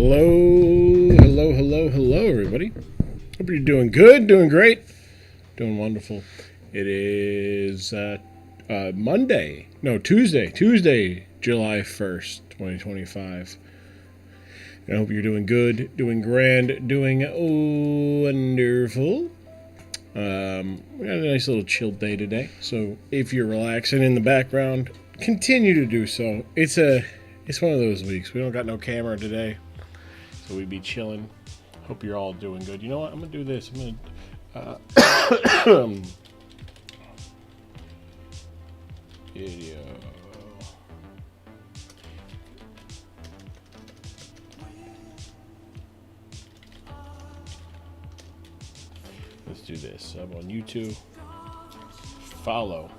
Hello, everybody. Hope you're doing good, doing great, doing wonderful. It is Tuesday, July 1st, 2025. And I hope you're doing good, doing grand, doing wonderful. We had a nice little chill day today, so if you're relaxing in the background, continue to do so. It's one of those weeks. We don't got no camera today, so we be chilling. Hope you're all doing good. You know what? I'm gonna do this. I'm gonna video. Let's do this. I'm on YouTube. Follow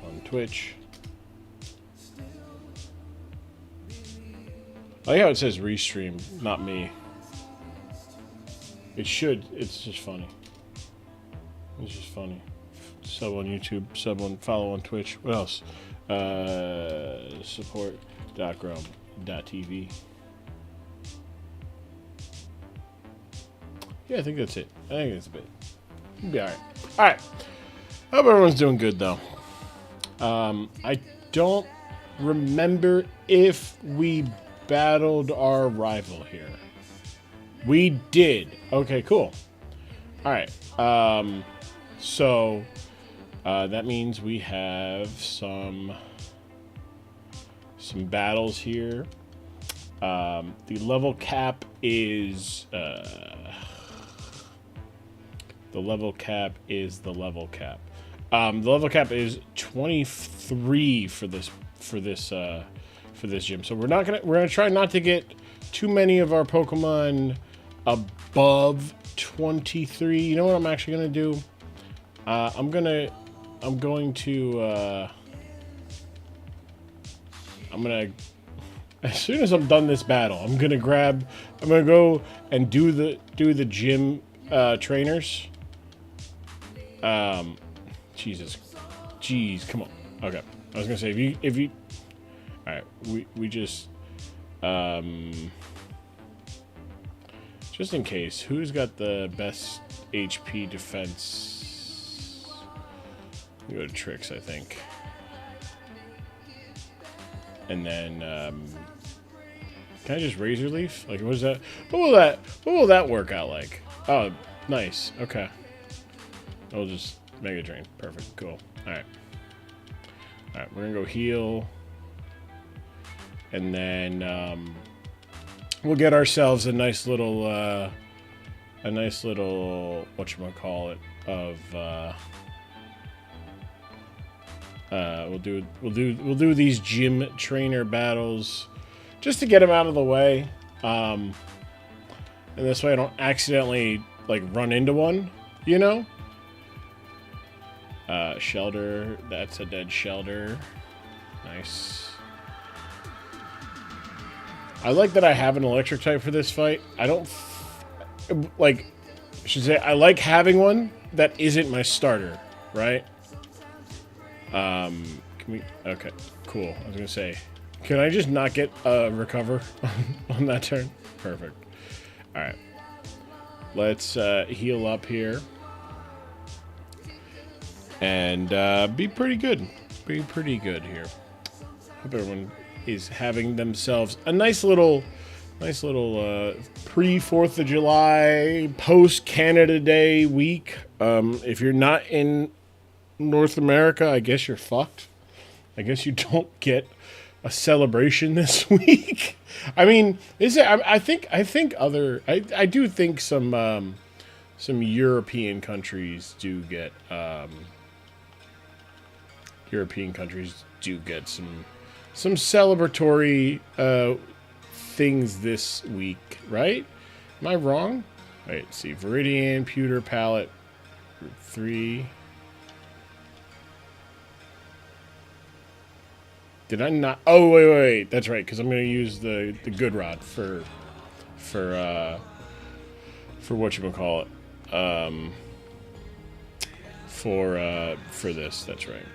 on Twitch. I like how it says restream, not me. It should. It's just funny. It's just funny. Sub on YouTube. Follow on Twitch. What else? Support.grom.tv. Yeah, I think that's it. I think that's a bit. We'll be alright. Alright. Hope everyone's doing good, though. I don't remember if we battled our rival here. We did. Okay, cool. Alright. So that means we have some battles here. The level cap is the level cap is the level cap. The level cap is 23 for this gym. So we're gonna try not to get too many of our Pokemon above 23. You know what I'm actually gonna do? I'm gonna as soon as I'm done this battle, I'm gonna go and do the gym trainers. Jeez, come on. Okay, I was gonna say if you. All right, we just in case, who's got the best HP defense? We go to Tricks, I think, and then can I just Razor Leaf? Like, what is that? What will that work out like? Oh, nice. Okay, I'll just Mega Drain. Perfect. Cool. All right. We're gonna go heal. And then we'll get ourselves a nice little whatchamacallit of we'll do these gym trainer battles just to get them out of the way. And this way I don't accidentally like run into one, you know? Shelter, that's a dead Shelter. Nice. I like that I have an electric type for this fight. I don't I should say I like having one that isn't my starter, right? Okay, cool. I was gonna say, can I just not get a recover on that turn? Perfect. All right, let's heal up here and be pretty good. Be pretty good here. Hope everyone is having themselves a nice little pre-4th of July, post-Canada Day week. If you're not in North America, I guess you're fucked. I guess you don't get a celebration this week. I mean, I do think some European countries do get some celebratory things this week, right? Am I wrong? Wait, let's see. Viridian, Pewter, Palette, 3. Did I not? Oh, wait. That's right, because I'm going to use the Good Rod for whatchamacallit. For this. That's right.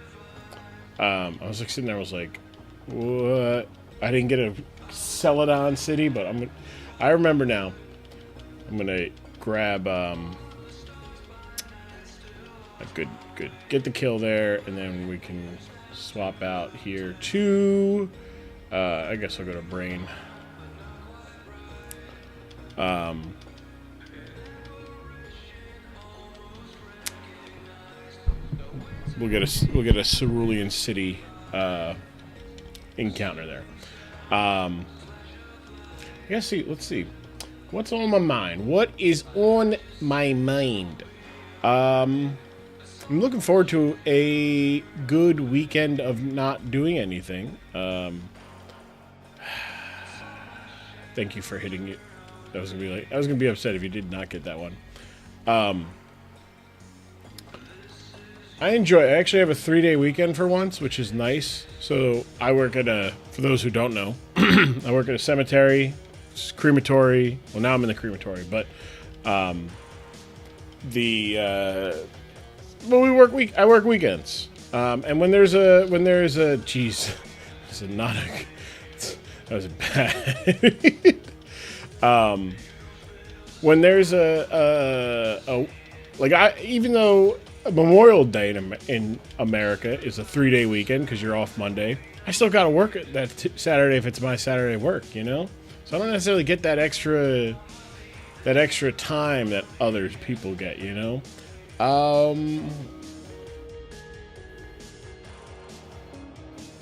I was like sitting there. I was like, what? I didn't get a Celadon City, but I remember now. I'm gonna grab good. Get the kill there, and then we can swap out here to. I guess I'll go to brain. We'll get a Cerulean City encounter there. I guess let's see. What's on my mind? What is on my mind? I'm looking forward to a good weekend of not doing anything. Thank you for hitting it. I was gonna be upset if you did not get that one. I actually have a 3-day weekend for once, which is nice. So I work at for those who don't know, I work at a cemetery, crematory. Well, now I'm in the crematory, but I work weekends. And when there's a jeez, that was bad. When there's even though Memorial Day in America is a 3-day weekend because you're off Monday, I still got to work that Saturday if it's my Saturday work, you know? So I don't necessarily get that extra time that other people get, you know?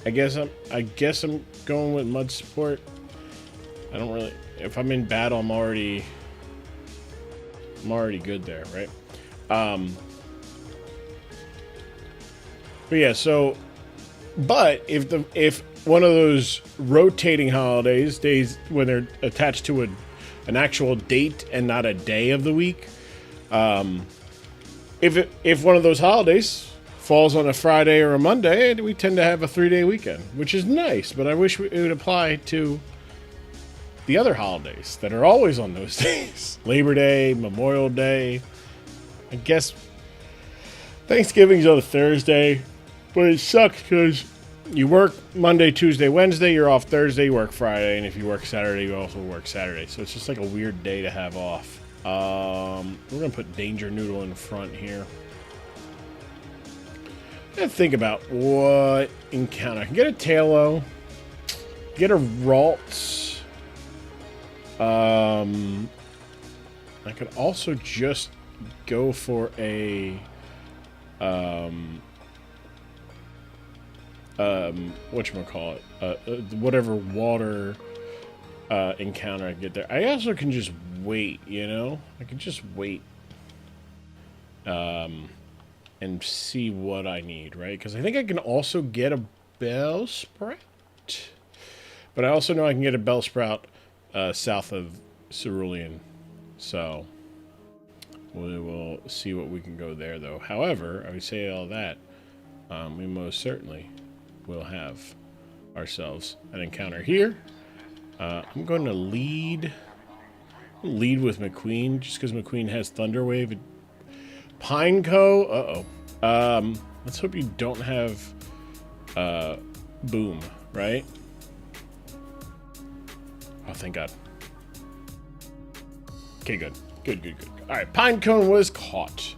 I guess I'm going with mud support. I don't really, if I'm in battle, I'm already good there, right? But yeah, but if one of those rotating holidays, days when they're attached to an actual date and not a day of the week, if one of those holidays falls on a Friday or a Monday, we tend to have a 3-day weekend, which is nice, but I wish it would apply to the other holidays that are always on those days. Labor Day, Memorial Day. I guess Thanksgiving's on a Thursday, but it sucks because you work Monday, Tuesday, Wednesday, you're off Thursday, you work Friday, and if you work Saturday, you also work Saturday. So it's just like a weird day to have off. We're going to put Danger Noodle in the front here. I'm going to think about what encounter. I can get a Talo, get a Ralts. I could also just go for a whatchamacallit, whatever water encounter I get there. I also can just wait, you know? I can just wait and see what I need, right? Because I think I can also get a Bellsprout. But I also know I can get a Bellsprout south of Cerulean. So we will see what we can go there, though. However, I would say all that, we most certainly will have ourselves an encounter here. I'm going to lead with McQueen, just because McQueen has Thunder Wave. Pineco, let's hope you don't have Boom, right? Oh, thank God. Okay, good. Good. All right, Pinecone was caught.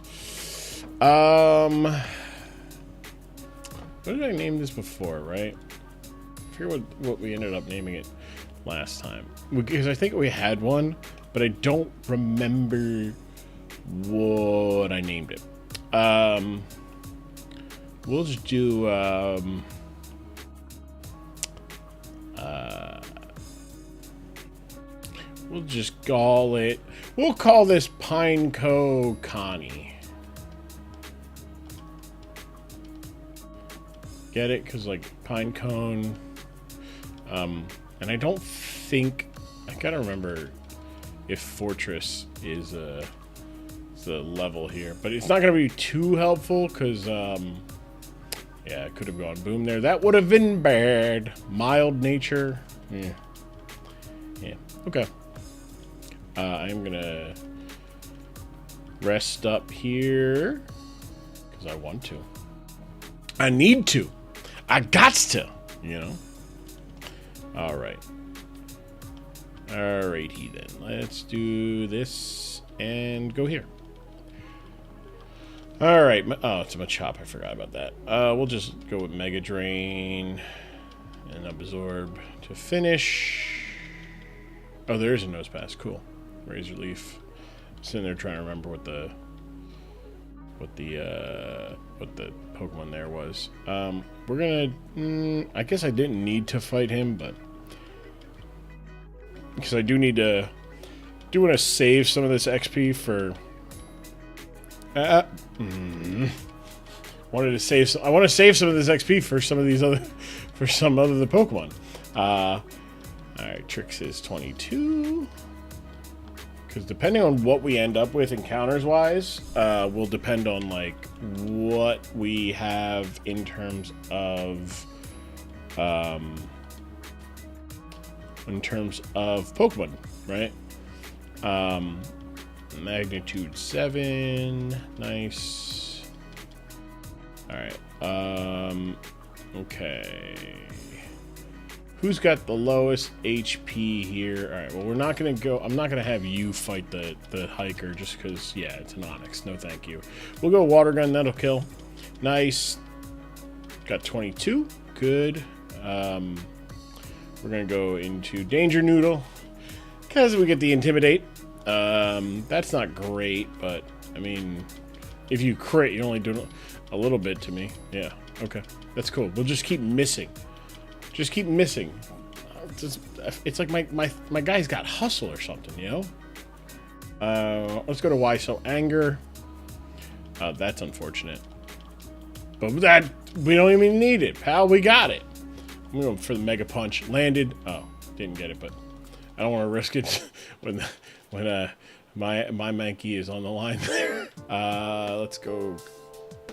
What did I name this before, right? I forget what we ended up naming it last time. Because I think we had one, but I don't remember what I named it. We'll just do, we'll just call it, we'll call this Pineco Connie. Get it? Because, like, Pinecone, and I don't think, I gotta remember if Fortress is the level here, but it's not gonna be too helpful because, yeah, I could have gone Boom there. That would have been bad. Mild Nature. Yeah. Okay. I'm gonna rest up here because I want to. I need to. I gots to, you know. All right. Alrighty then. Let's do this and go here. Alright. Oh, it's a Machop. I forgot about that. We'll just go with Mega Drain and Absorb to finish. Oh, there is a Nose Pass. Cool. Razor Leaf. Sitting there trying to remember what the Pokemon there was. We're gonna. I guess I didn't need to fight him, but because I do need to. Do want to save some of this XP for. Wanted to save. I want to save some of this XP for some of these other, for some other the Pokemon. All right, Trix is 22. Because depending on what we end up with encounters-wise, will depend on like what we have in terms of Pokemon, right? Magnitude 7, nice. All right. Okay. Who's got the lowest HP here? All right, well, we're not going to go... I'm not going to have you fight the hiker just because, yeah, it's an Onix. No, thank you. We'll go Water Gun. That'll kill. Nice. Got 22. Good. We're going to go into Danger Noodle because we get the Intimidate. That's not great, but, I mean, if you crit, you're only doing a little bit to me. Yeah, okay. That's cool. We'll just keep missing. Just keep missing. It's like my guy's got hustle or something, you know? Let's go to Why So Anger. That's unfortunate. But that, we don't even need it, pal. We got it. I'm going for the Mega Punch. Landed. Oh, didn't get it, but I don't want to risk it when my Mankey is on the line there. Let's go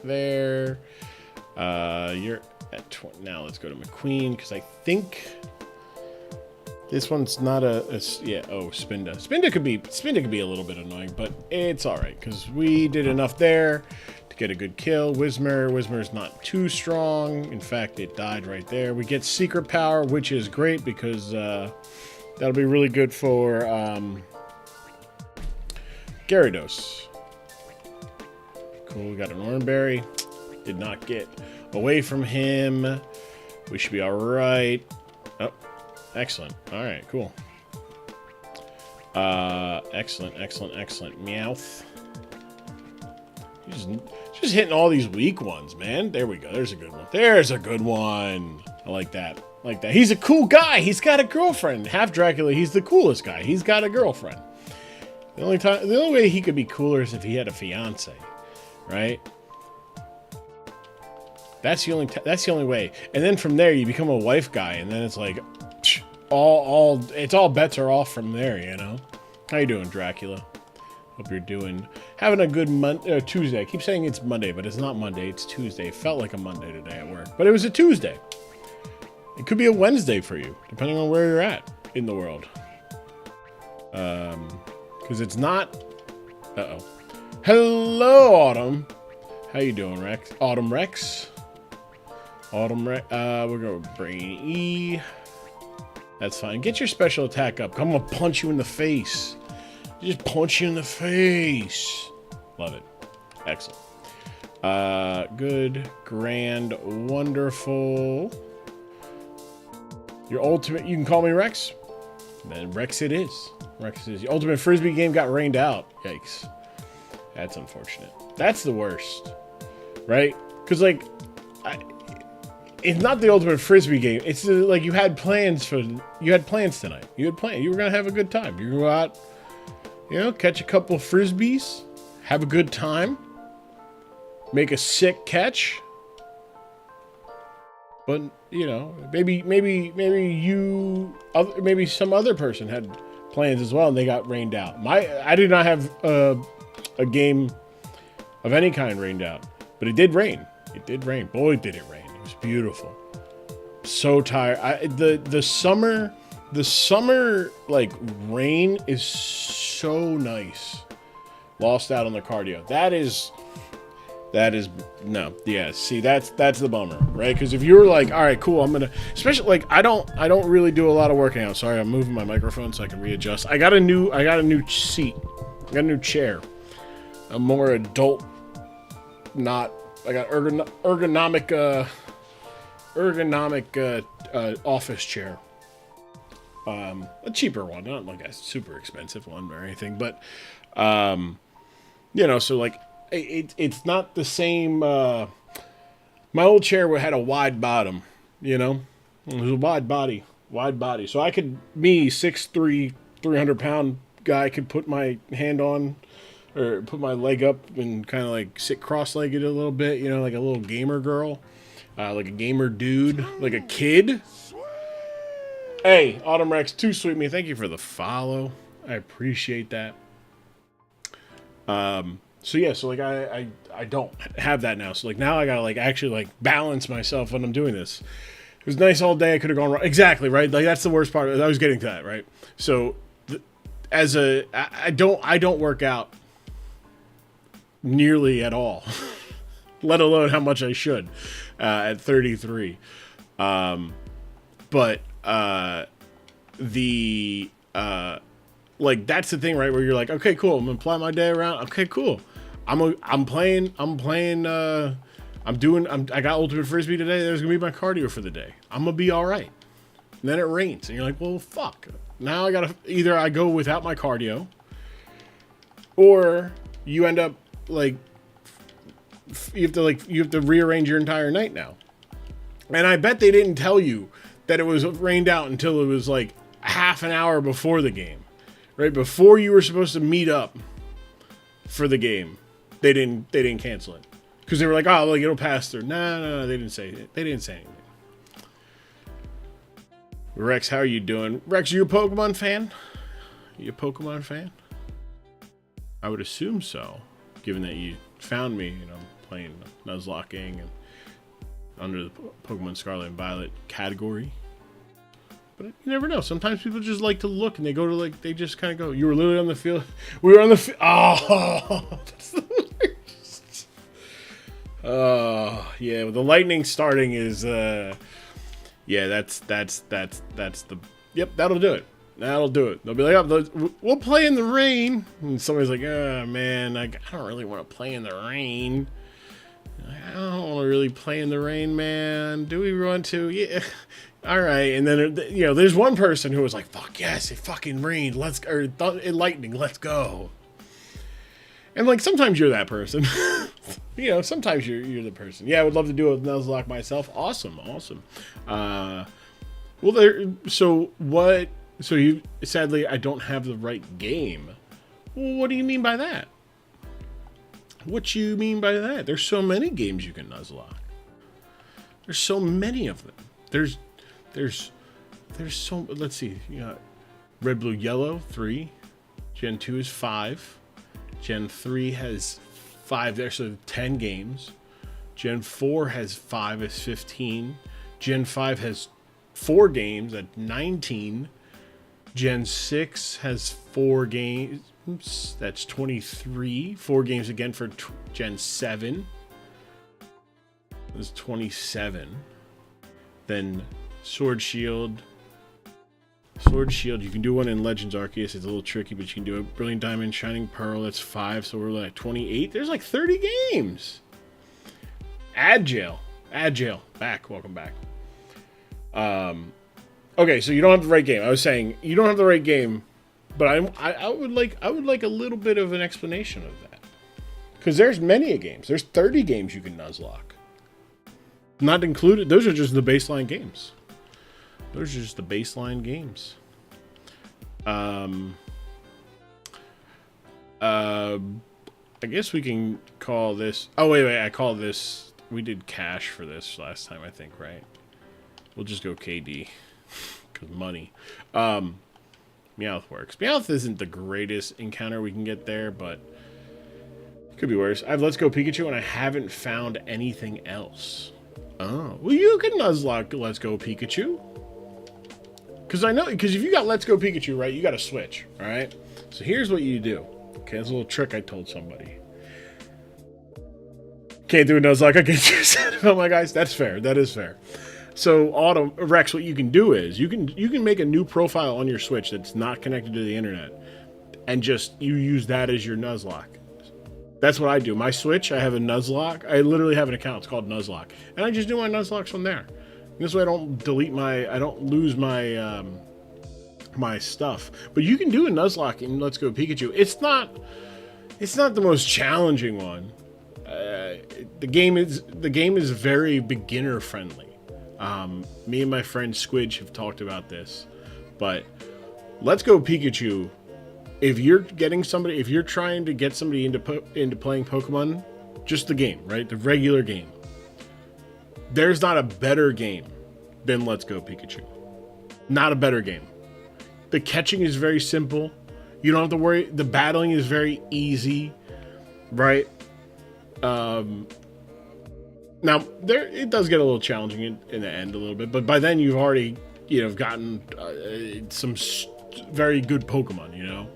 there. You're at 20. Now let's go to McQueen because I think this one's not yeah. Oh, Spinda. Spinda could be a little bit annoying, but it's all right because we did enough there to get a good kill. Whismer's not too strong. In fact, it died right there. We get Secret Power, which is great because that'll be really good for Gyarados. Cool. We got an Oranberry. Did not get away from him. We should be all right. Oh, excellent. All right, cool. Excellent. Meowth. Just hitting all these weak ones, man. There we go. There's a good one. There's a good one. I like that. He's a cool guy. He's got a girlfriend. Half Dracula, he's the coolest guy. He's got a girlfriend. The only way he could be cooler is if he had a fiance, right? That's the only way. And then from there you become a wife guy, and then it's like it's all bets are off from there, you know. How you doing, Dracula? Hope you're having a good Tuesday. I keep saying it's Monday, but it's not Monday. It's Tuesday. It felt like a Monday today at work, but it was a Tuesday. It could be a Wednesday for you, depending on where you're at in the world. Because it's not. Uh-oh. Hello, Autumn. How you doing, Rex? Autumn Rex. We're going to Brain E. That's fine. Get your special attack up. I'm going to punch you in the face. Just punch you in the face. Love it. Excellent. Good. Grand. Wonderful. Your ultimate... You can call me Rex. Then Rex it is. Rex it is. Your ultimate Frisbee game got rained out. Yikes. That's unfortunate. That's the worst. Right? Because, like... It's not the ultimate Frisbee game. It's like you had plans tonight. You were gonna have a good time. You go out, you know, catch a couple of Frisbees, have a good time, make a sick catch. But you know, maybe some other person had plans as well, and they got rained out. I did not have a game of any kind rained out, but it did rain. It did rain. Boy, did it rain. It was beautiful. So tired. The summer like rain is so nice. Lost out on the cardio. That is no, yeah. See, that's the bummer, right? Because if you were like, all right, cool, I'm gonna, especially like I don't really do a lot of working out. Sorry, I'm moving my microphone so I can readjust. I got a new seat, I got a new chair, a more adult, not. I got ergonomic office chair. A cheaper one, not like a super expensive one or anything, but you know, so like. It's not the same. My old chair had a wide bottom, you know. It was a wide body. So I could, 6'3", 300-pound guy could put my hand on, or put my leg up and kind of like sit cross-legged a little bit, you know, like a little gamer girl, like a gamer dude, like a kid. Hey, Autumn Rex, too sweet me. Thank you for the follow. I appreciate that. So yeah, so like I don't have that now. So like now I gotta like actually like balance myself when I'm doing this. It was nice all day. I could have gone wrong. Exactly, right? Like that's the worst part. I was getting to that, right? So I don't work out nearly at all, let alone how much I should at 33. But like that's the thing, right? Where you're like, okay, cool. I'm gonna plan my day around. Okay, cool. I got Ultimate Frisbee today. There's gonna be my cardio for the day. I'm gonna be all right. And then it rains, and you're like, well, fuck. Now I gotta either I go without my cardio, or you end up like you have to rearrange your entire night now. And I bet they didn't tell you that it was rained out until it was like half an hour before the game. Right before you were supposed to meet up for the game, they didn't cancel it because they were like, oh, like it'll pass through. No, they didn't say it. They didn't say anything. Rex, how are you doing? Rex, you a Pokemon fan? You a Pokemon fan? I would assume so, given that you found me, you know, playing Nuzlocking and under the Pokemon Scarlet and Violet category. But you never know. Sometimes people just like to look and they go to like, they just kind of go, you were literally on the field. We were on the field. Oh, that's the worst. Oh, yeah. The lightning starting is, yeah, that's the, yep, that'll do it. That'll do it. They'll be like, oh, we'll play in the rain. And somebody's like, oh, man, I don't really want to play in the rain. I don't want to really play in the rain, man. Do we want to? Yeah. All right, and then you know, there's one person who was like, "Fuck yes, it fucking rained. It lightning. Let's go." And like sometimes you're that person, you know. Sometimes you're the person. Yeah, I would love to do it with Nuzlocke myself. Awesome. Well, so what? So you sadly, I don't have the right game. Well, what do you mean by that? What you mean by that? There's so many games you can Nuzlocke. There's so many of them. There's so, let's see, you got Red, Blue, Yellow, 3. Gen 2 is 5. Gen 3 has 5, there's so 10 games. Gen 4 has 5, is 15. Gen 5 has 4 games at 19. Gen 6 has 4 games. Oops, that's 23. 4 games again for Gen 7. That's 27. Then Sword Shield, you can do one in Legends Arceus. It's a little tricky, but you can do it. Brilliant Diamond, Shining Pearl, that's 5, so we're like 28. There's like 30 games. Agile, back, welcome back. Okay, so you don't have the right game. I was saying you don't have the right game, but I would like a little bit of an explanation of that, because there's many games. There's 30 games you can Nuzlocke. Not included. Those are just the baseline games. I guess we can call this. Oh wait. I call this. We did cash for this last time, I think, right? We'll just go KD because money. Meowth works. Meowth isn't the greatest encounter we can get there, but it could be worse. I have Let's Go Pikachu, and I haven't found anything else. Oh, well, you can Nuzlocke Let's Go Pikachu. Because if you got Let's Go Pikachu, right, you got to switch, all right? So here's what you do. Okay, that's a little trick I told somebody. Can't do a Nuzlocke. I can't do a set. Oh my guys, that's fair. That is fair. So Rex, what you can do is you can make a new profile on your Switch that's not connected to the internet, and just you use that as your Nuzlocke. That's what I do. My Switch, I have a Nuzlocke. I literally have an account. It's called Nuzlocke, and I just do my Nuzlocks from there. This way, I don't lose my my stuff. But you can do a Nuzlocke in Let's Go Pikachu. It's not the most challenging one. The game is very beginner friendly. Me and my friend Squidge have talked about this, but Let's Go Pikachu. If you're trying to get somebody into playing Pokemon, just the game, right? The regular game. There's not a better game than Let's Go Pikachu. Not a better game. The catching is very simple. You don't have to worry. The battling is very easy, right? Now it does get a little challenging in the end a little bit, but by then you've already gotten some very good Pokemon,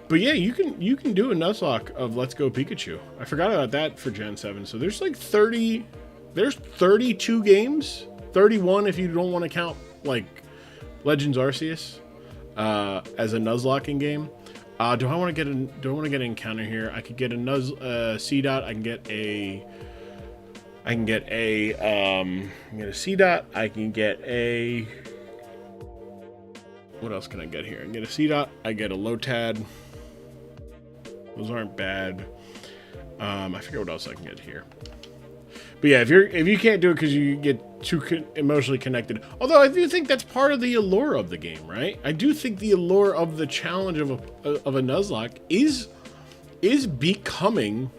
But yeah, you can do a Nuzlocke of Let's Go Pikachu. I forgot about that for Gen 7. So there's like 32 games, 31 if you don't want to count like Legends Arceus as a Nuzlocking game. Do I want to get an encounter here? I could get a C dot. I can get a C dot. I can get a. What else can I get here? I can get a C dot. I get a Lotad. Those aren't bad. I forget what else I can get here. But yeah, if you can't do it because you get too emotionally connected, although I do think that's part of the allure of the game, right? I do think the allure of the challenge of a Nuzlocke is becoming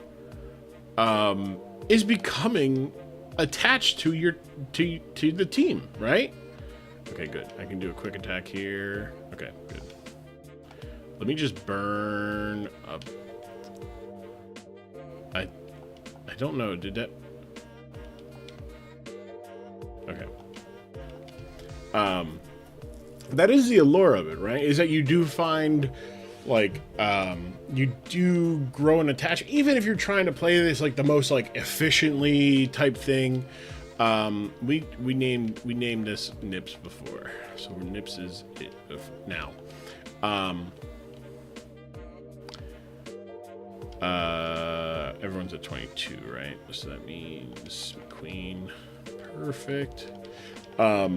attached to the team, right? Okay, good. I can do a quick attack here. Okay, good. Let me just burn up. I don't know. Did that? Okay. That is the allure of it, right? Is that you do find, like, you do grow and attach, even if you're trying to play this like the most like efficiently type thing. We named this Nips before, so Nips is it now. Everyone's at 22, right? So that means Queen. Perfect. I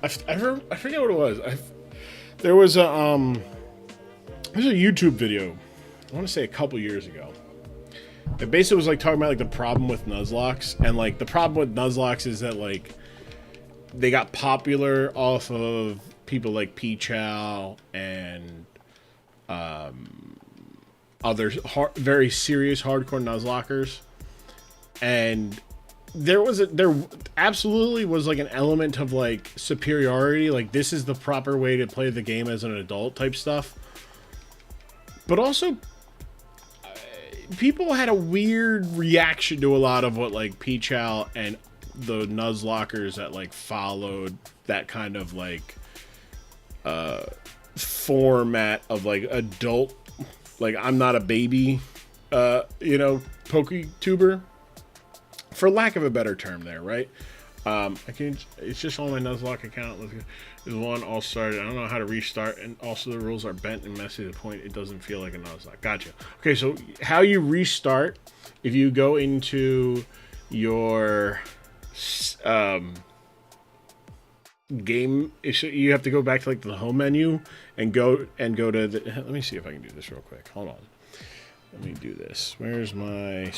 forget what it was. There's a YouTube video, I want to say a couple years ago. It basically was like talking about like the problem with Nuzlocks, and like the problem with Nuzlocke is that like they got popular off of people like Pichow and other very serious hardcore Nuzlockers, and there absolutely was like an element of like superiority, like this is the proper way to play the game as an adult type stuff, but also people had a weird reaction to a lot of what like Pichow and the Nuzlockers that like followed that kind of like format of like adult, like I'm not a baby PokeTuber, for lack of a better term there, right? It's just on my Nuzlocke account. There's one all started. I don't know how to restart, and also the rules are bent and messy to the point it doesn't feel like a Nuzlocke. Gotcha. Okay, so how you restart, if you go into your game, you have to go back to like the home menu and go to the, let me see if I can do this real quick. Hold on. Let me do this. Where's my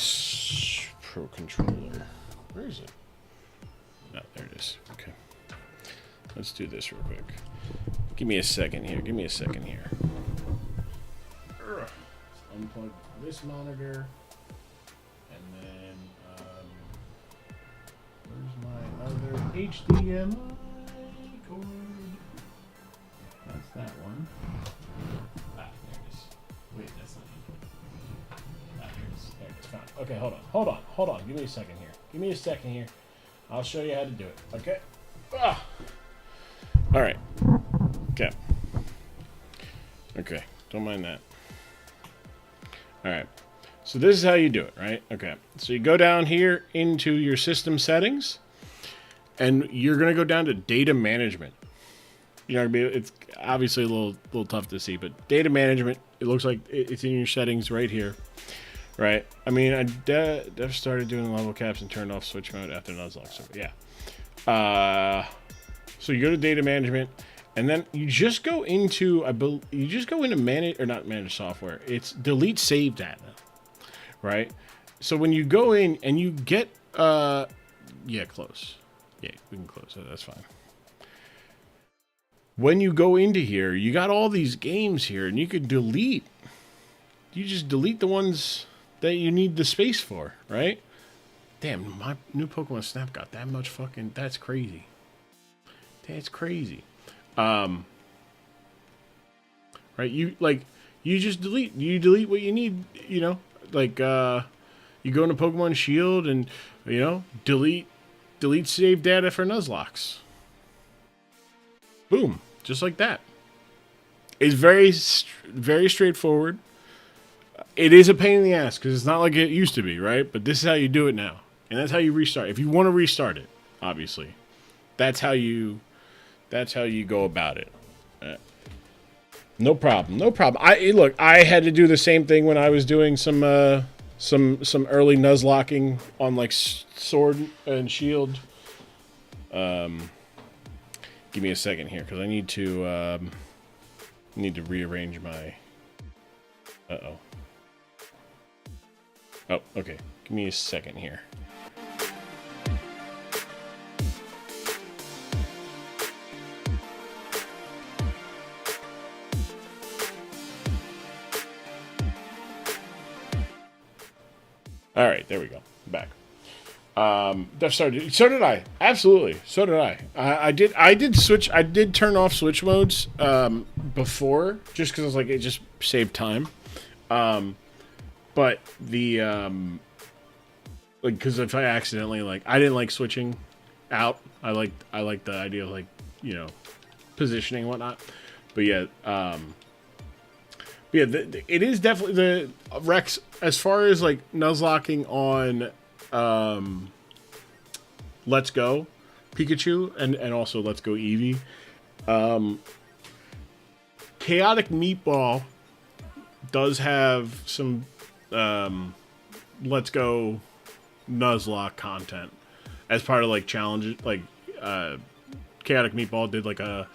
Pro Controller? Where is it? No, there it is. Okay. Let's do this real quick. Give me a second here. Let's unplug this monitor. And then, where's my other HDMI cord? That's that one. There it is. Wait, that's not it. There it is. Found it. Okay, hold on. Give me a second here. I'll show you how to do it. Okay. All right. Okay. Don't mind that. All right. So this is how you do it, right? Okay. So you go down here into your system settings, and you're gonna go down to data management. You're not gonna be. It's obviously a little tough to see, but data management. It looks like it's in your settings right here, right? I mean, I def started doing level caps and turned off switch mode after Nuzlocke. So yeah. So you go to data management, and then you just go into manage, or not manage software. It's delete save data, right? So when you go in and you get yeah, close. Yeah, we can close it. That's fine. When you go into here, you got all these games here, and you could delete. You just delete the ones that you need the space for, right? Damn, my new Pokemon Snap got that much fucking... That's crazy. That's crazy. Right, you just delete. You delete what you need, you know? Like, you go into Pokemon Shield and, you know, delete save data for Nuzlocke. Boom. Just like that. It's very straightforward. It is a pain in the ass because it's not like it used to be, right? But this is how you do it now. And that's how you restart. If you want to restart it, obviously. That's how you go about it. No problem. No problem. Look, I had to do the same thing when I was doing some early Nuzlocking on like Sword and Shield. Give me a second here because I need to rearrange my. Uh-oh. Oh, okay. Give me a second here. All right, there we go. I'm back. So did I. Absolutely. So did I. I did turn off switch modes before just because I was like it just saved time. But the like because if I accidentally I didn't like switching out. I like the idea of like, you know, positioning and whatnot. But yeah, it is definitely the Rex as far as like Nuzlocking on Let's Go Pikachu and also Let's Go Eevee. Chaotic Meatball does have some Let's Go Nuzlocke content as part of like challenges. Like Chaotic Meatball did like a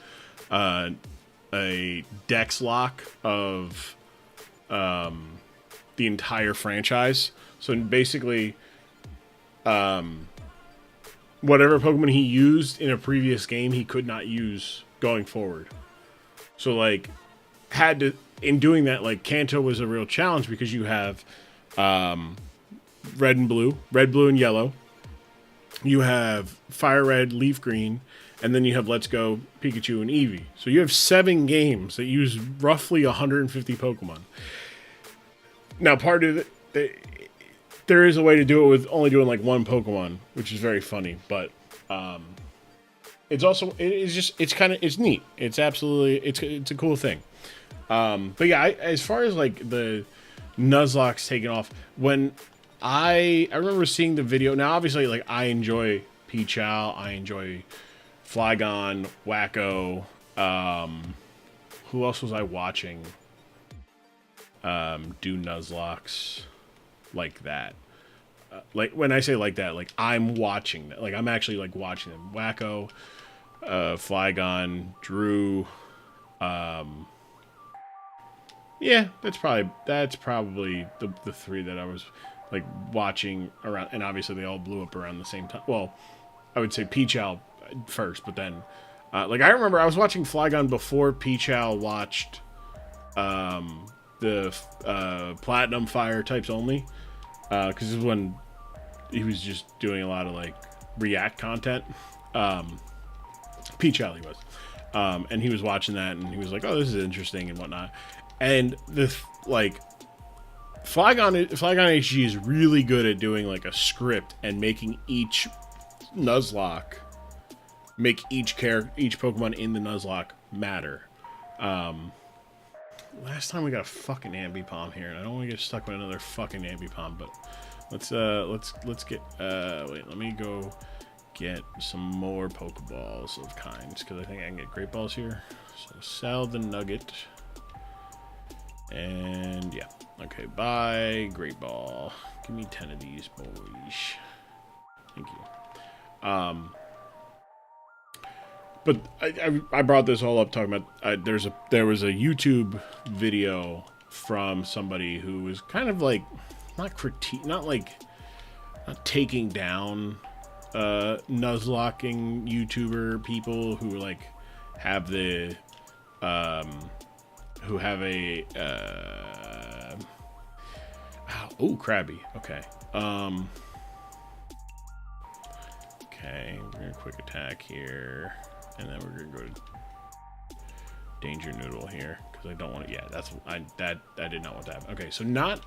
dex lock of the entire franchise. So basically, whatever Pokemon he used in a previous game, he could not use going forward. So like, in doing that, like Kanto was a real challenge because you have red, blue, and yellow. You have fire red, leaf green, and then you have Let's Go Pikachu and Eevee. So you have 7 games that use roughly 150 Pokemon. Now, part of it, there is a way to do it with only doing like one Pokemon, which is very funny. But it's also it's neat. It's absolutely it's a cool thing. But yeah, as far as like the Nuzlocke's taking off, when I remember seeing the video. Now, obviously, like I enjoy Pichal, I enjoy Flygon, Wacko. Who else was I watching? Do Nuzlocks like that. Like when I say like that, like I'm watching that. Like I'm actually like watching them. Wacko, Flygon, Drew. Yeah, that's probably the 3 that I was like watching around, and obviously they all blew up around the same time. Well, I would say Pichal first, but then like I remember I was watching Flygon before Pichal watched the Platinum Fire types only, because this is when he was just doing a lot of like React content. Pichal he was, and he was watching that and he was like, oh, this is interesting and whatnot. And the like Flygon HG is really good at doing like a script and making each Nuzlocke make each Pokemon in the Nuzlocke matter. last time we got a fucking ambipom here, and I don't want to get stuck with another fucking ambipom, but let's get, wait, let me go get some more Pokeballs of kinds, because I think I can get Great Balls here. So sell the Nugget. And yeah, okay, buy Great Ball. Give me 10 of these, boys. Thank you. But I brought this all up talking about there was a YouTube video from somebody who was kind of like not taking down Nuzlocking YouTuber people who like have the who have a oh, Krabby. Okay. Okay, we're gonna quick attack here, and then we're gonna go to Danger Noodle here because I don't want to. Yeah, I did not want to happen. Okay, so not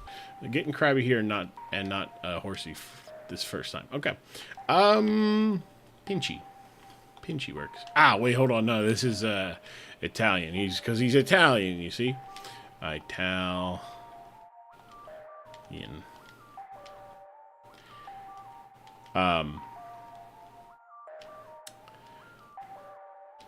getting Krabby here, not Horsey this first time. Okay, Pinchy works. Ah, wait, hold on. No, this is Italian. He's Italian. You see, Italian.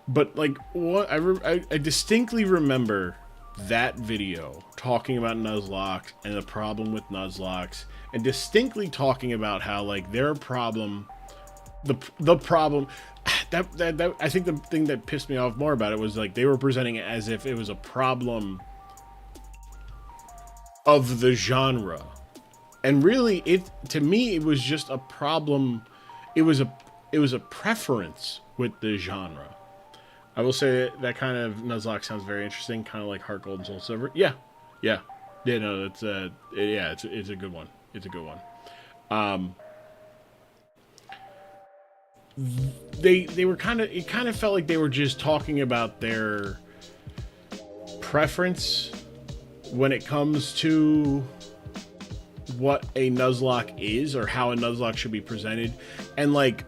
But like what I distinctly remember that video talking about Nuzlocke and the problem with Nuzlocke, and distinctly talking about how like their problem, the problem that I think the thing that pissed me off more about it was like they were presenting it as if it was a problem of the genre, and really to me it was just a problem. It was a preference with the genre. I will say that kind of Nuzlocke sounds very interesting, kind of like Heart Gold and Soul Silver. Yeah. No, it's it's a good one. It's a good one. They were it kind of felt like they were just talking about their preference when it comes to what a Nuzlocke is or how a Nuzlocke should be presented, and like.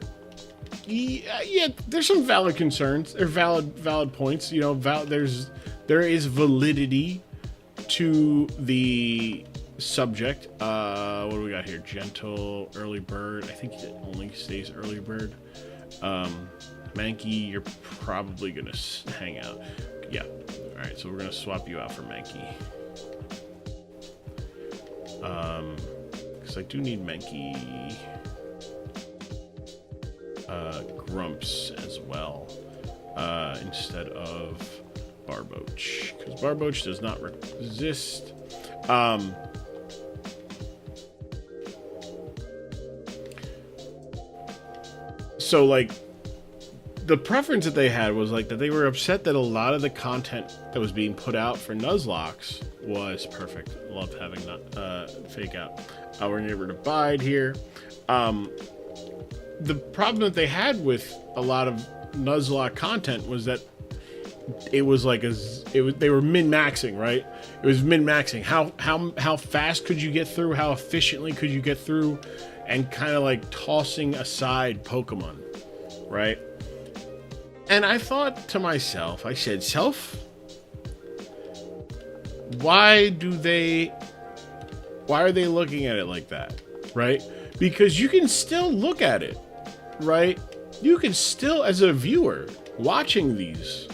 Yeah, there's some valid concerns. They're valid points. You know, there is validity to the subject. What do we got here? Gentle, early bird. I think it only stays early bird. Mankey, you're probably gonna hang out. Yeah. All right, so we're gonna swap you out for Mankey. Because I do need Mankey. Grumps as well, instead of Barboach, because Barboach does not resist. So like the preference that they had was like that they were upset that a lot of the content that was being put out for Nuzlocke was perfect. Love having that fake out. We're gonna get rid of Bide here. The problem that they had with a lot of Nuzlocke content was that it was like they were min-maxing, right? It was min-maxing. How fast could you get through? How efficiently could you get through? And kind of like tossing aside Pokemon, right? And I thought to myself, I said, why are they looking at it like that, right? Because you can still look at it, right? You can still, as a viewer, watching these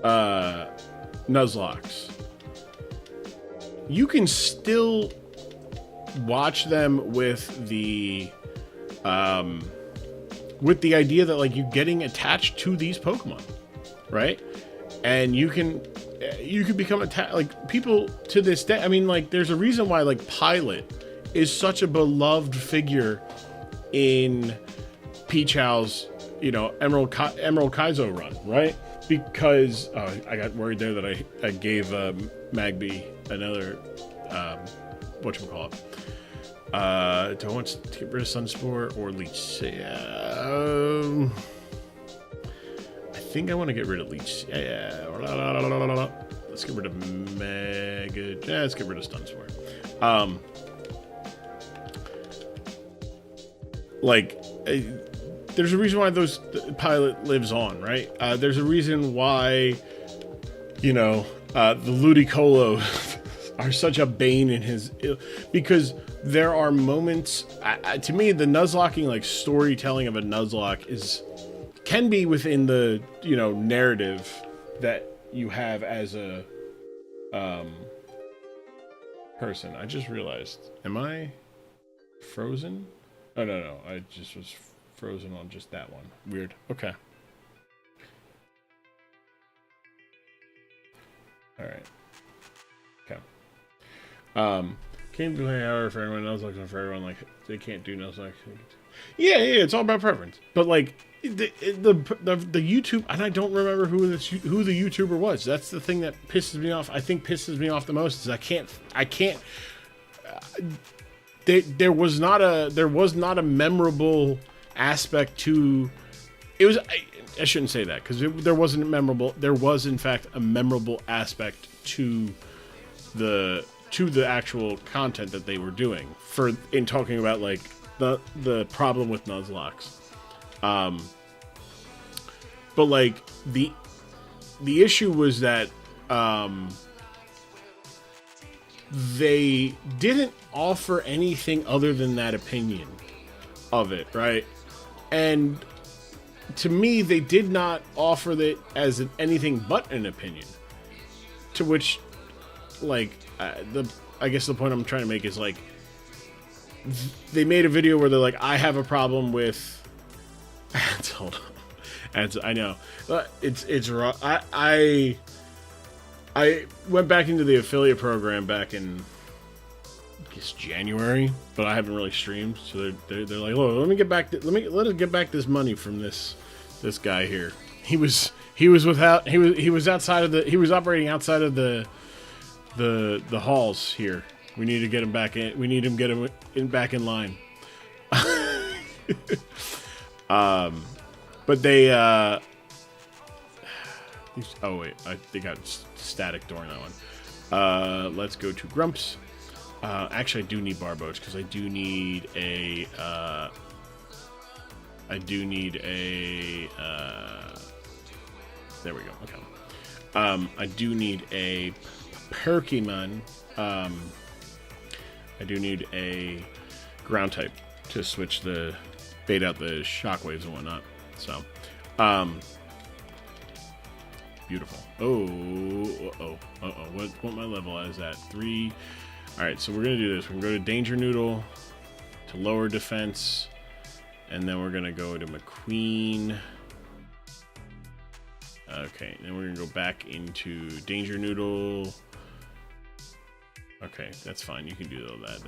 Nuzlocke, you can still watch them with the idea that like you're getting attached to these Pokemon, right? And you can become attached. Like people to this day, I mean, like there's a reason why like Pilot is such a beloved figure in Peachow's, you know, Emerald Kaizo run, right? Because I got worried there that I gave Magby another whatchamacallit. Do I want to get rid of Sunspore or Leech? I think I want to get rid of Leech. Yeah. Let's get rid of Mega. Yeah, let's get rid of Sunspore. There's a reason why the Pilot lives on, right? There's a reason why, you know, the Ludicolo are such a bane in his, because there are moments. To me, the Nuzlocking, like storytelling of a Nuzlocke, can be within the narrative that you have as a person. I just realized, am I frozen? Oh no, I just was frozen on just that one. Weird. Okay. All right. Okay. Came to play however for everyone else, looking for everyone, like they can't do Nuzlocke. Yeah, it's all about preference. But like the YouTube, and I don't remember who the YouTuber was. That's the thing that pisses me off. I think pisses me off the most is I can't. There was not a memorable aspect to it. Was I shouldn't say that because there wasn't memorable. There was in fact a memorable aspect to the actual content that they were doing in talking about like the problem with Nuzlocks. But like the issue was that they didn't offer anything other than that opinion of it, right? And to me, they did not offer it as anything but an opinion. To which, like, I guess the point I'm trying to make is like they made a video where they're like, I have a problem with. Hold on. I know it's wrong. I went back into the affiliate program back in I guess January, but I haven't really streamed. So they're like, oh, let us get back this money from this guy here. He was operating outside of the halls here. We need to get him back in. We need him get him back in line. But they oh wait, they got static during that one. Let's go to Grumps. Actually, I do need bar boats because I do need a there we go. Okay. I do need a Pokemon. I do need a ground type to switch bait out the shockwaves and whatnot. So, beautiful. What my level is at? 3. All right, so we're gonna do this. We're gonna go to Danger Noodle to lower defense, and then we're gonna go to McQueen. Okay, then we're gonna go back into Danger Noodle. Okay, that's fine. You can do all that.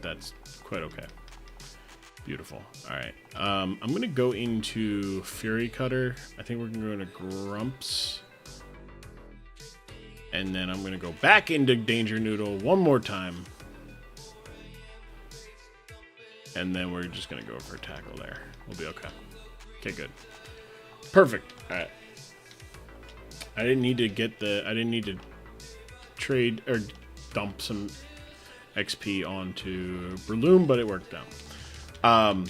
That's quite okay. Beautiful. All right. I'm going to go into Fury Cutter. I think we're going to go into Grumps. And then I'm going to go back into Danger Noodle one more time. And then we're just going to go for a tackle there. We'll be okay. Okay, good. Perfect. All right. I didn't need to trade or dump some XP onto Breloom, but it worked out. The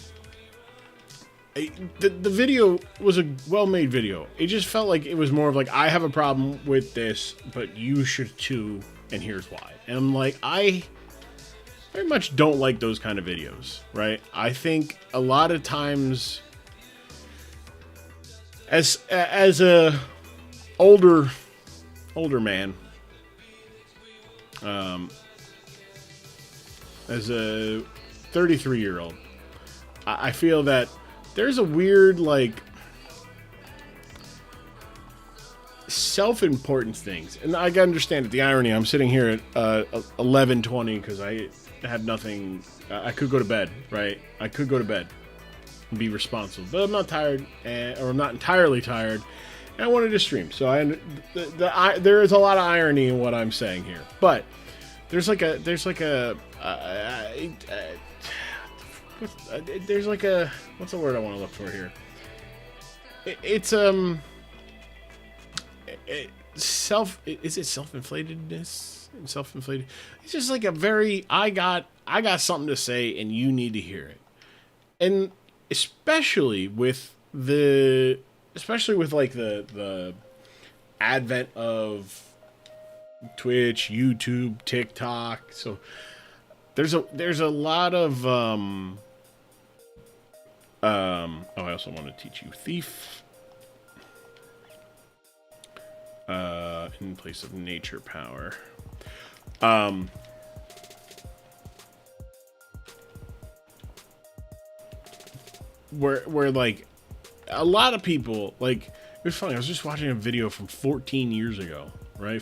video was a well-made video. It just felt like it was more of like, I have a problem with this, but you should too, and here's why. And I'm like, I very much don't like those kind of videos, right? I think a lot of times, as a older man, as a 33-year-old, I feel that there's a weird, like, self-importance things. And I can understand it, the irony. I'm sitting here at 11:20 because I have nothing. I could go to bed, right? I could go to bed and be responsible. But I'm not tired, or I'm not entirely tired. And I wanted to stream. So there is a lot of irony in what I'm saying here. But there's like a what's the word I want to look for here? Is it self-inflatedness? Self-inflated. It's just like a very I got something to say and you need to hear it. And especially with like the advent of Twitch, YouTube, TikTok. So there's a lot of oh, I also want to teach you thief in place of nature power. Where like a lot of people, like, it was funny. I was just watching a video from 14 years ago, right? A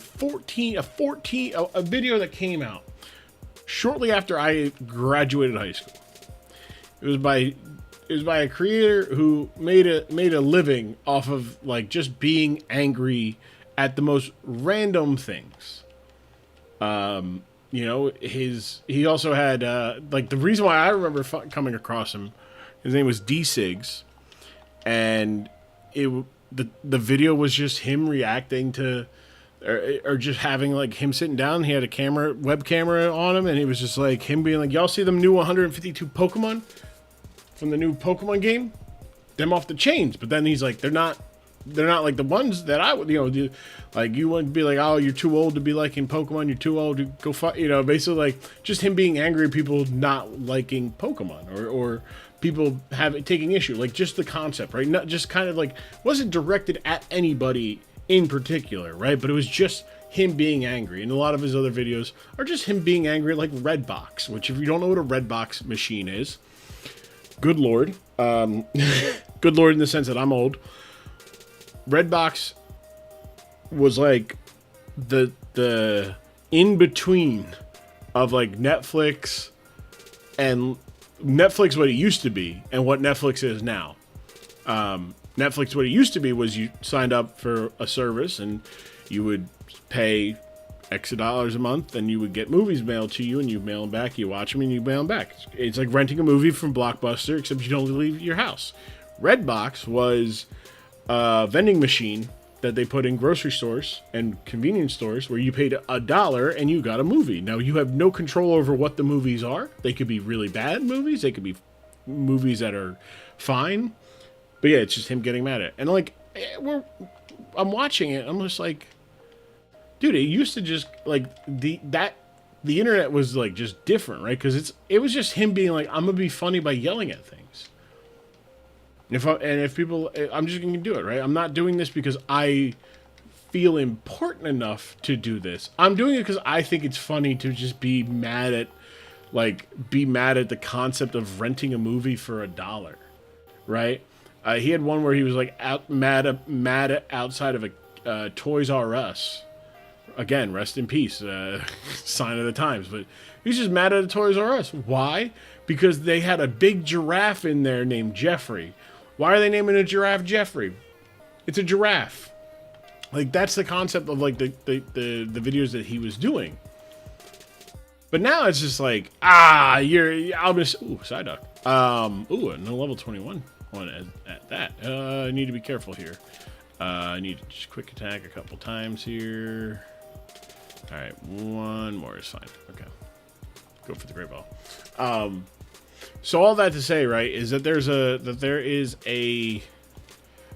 video that came out shortly after I graduated high school. It was by a creator who made a living off of like just being angry at the most random things. You know, he also had like, the reason why I remember coming across him, his name was D-Sigs, and the video was just him reacting to, or just having like him sitting down. He had a web camera on him, and it was just like him being like, "Y'all see them new 152 Pokemon from the new Pokemon game? Them off the chains." But then he's like, they're not like the ones that I would, you know, do. Like, you wouldn't be like, "Oh, you're too old to be liking Pokemon. You're too old to go fight." You know, basically like just him being angry at people not liking Pokemon, or people taking issue, like just the concept, right? Not just kind of like, wasn't directed at anybody in particular, right? But it was just him being angry. And a lot of his other videos are just him being angry at like Redbox, which, if you don't know what a Redbox machine is, good Lord. Good Lord in the sense that I'm old. Redbox was like the in between of like Netflix what it used to be and what Netflix is now. Netflix, what it used to be, was you signed up for a service and you would pay X dollars a month, and you would get movies mailed to you, and you mail them back, you watch them, and you mail them back. It's like renting a movie from Blockbuster, except you don't leave your house. Redbox was a vending machine that they put in grocery stores and convenience stores, where you paid $1 and you got a movie. Now, you have no control over what the movies are. They could be really bad movies. They could be movies that are fine. But yeah, it's just him getting mad at it. And like, I'm watching it, I'm just like, dude, it used to just like the internet was like just different, right? Because it was just him being like, "I'm gonna be funny by yelling at things." If people, I'm just gonna do it, right? I'm not doing this because I feel important enough to do this. I'm doing it because I think it's funny to just be mad at the concept of renting a movie for $1, right? He had one where he was like mad at outside of a Toys R Us. Again, rest in peace, sign of the times. But he's just mad at a Toys R Us. Why? Because they had a big giraffe in there named Jeffrey. Why are they naming a giraffe Jeffrey? It's a giraffe. Like, that's the concept of like the videos that he was doing. But now it's just like, I'll miss. Ooh, Psyduck. No level 21 one at that. I need to be careful here. I need to just quick attack a couple times here. All right, one more is fine. Okay, go for the great ball. So all that to say, right, is that there is a.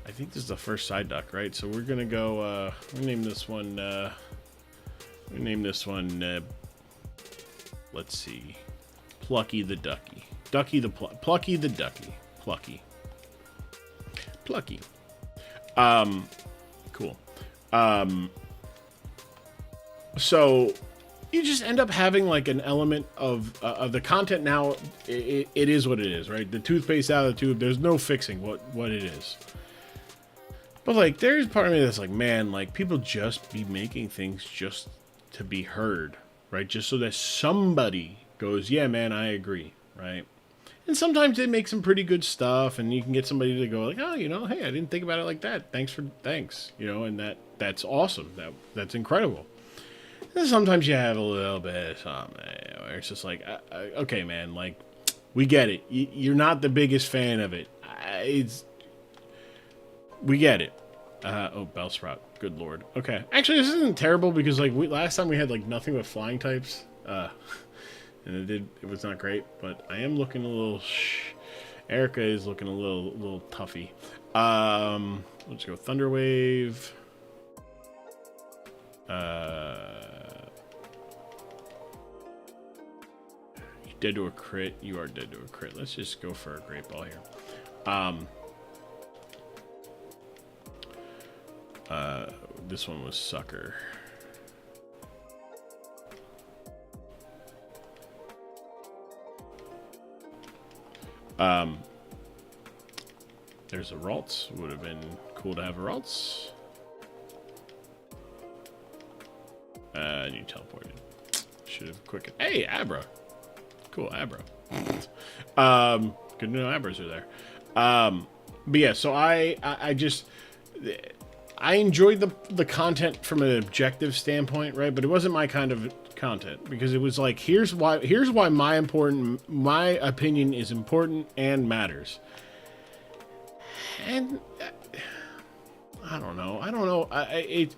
I think this is the first Psyduck, right? So we're gonna go. We're gonna name this one. Let's see, Plucky the Ducky. Plucky the Ducky. Plucky. Cool. So you just end up having like an element of the content now. It is what it is, right? The toothpaste out of the tube. There's no fixing what it is. But like, there's part of me that's like, man, like, people just be making things just to be heard, right? Just so that somebody goes, yeah, man, I agree, right? And sometimes they make some pretty good stuff, and you can get somebody to go like, oh, you know, hey, I didn't think about it like that. Thanks, you know, and that's awesome. That's incredible. And sometimes you have a little bit of something where it's just like, okay, man, like, we get it. You're not the biggest fan of it. We get it. Bellsprout. Good lord. Okay. Actually, this isn't terrible because like last time we had like nothing but flying types. And it was not great, but I am looking a little Erica is looking a little toughy. Let's go Thunderwave. Dead to a crit. You are dead to a crit. Let's just go for a great ball here. This one was sucker. There's a Ralts. Would have been cool to have a Ralts. And you teleported. Should have quickened. Hey, Abra. Cool, Abra. Good to know Abras are there. But yeah, so I just I enjoyed the content from an objective standpoint, right? But it wasn't my kind of content because it was like here's why my opinion is important and matters. And I don't know. I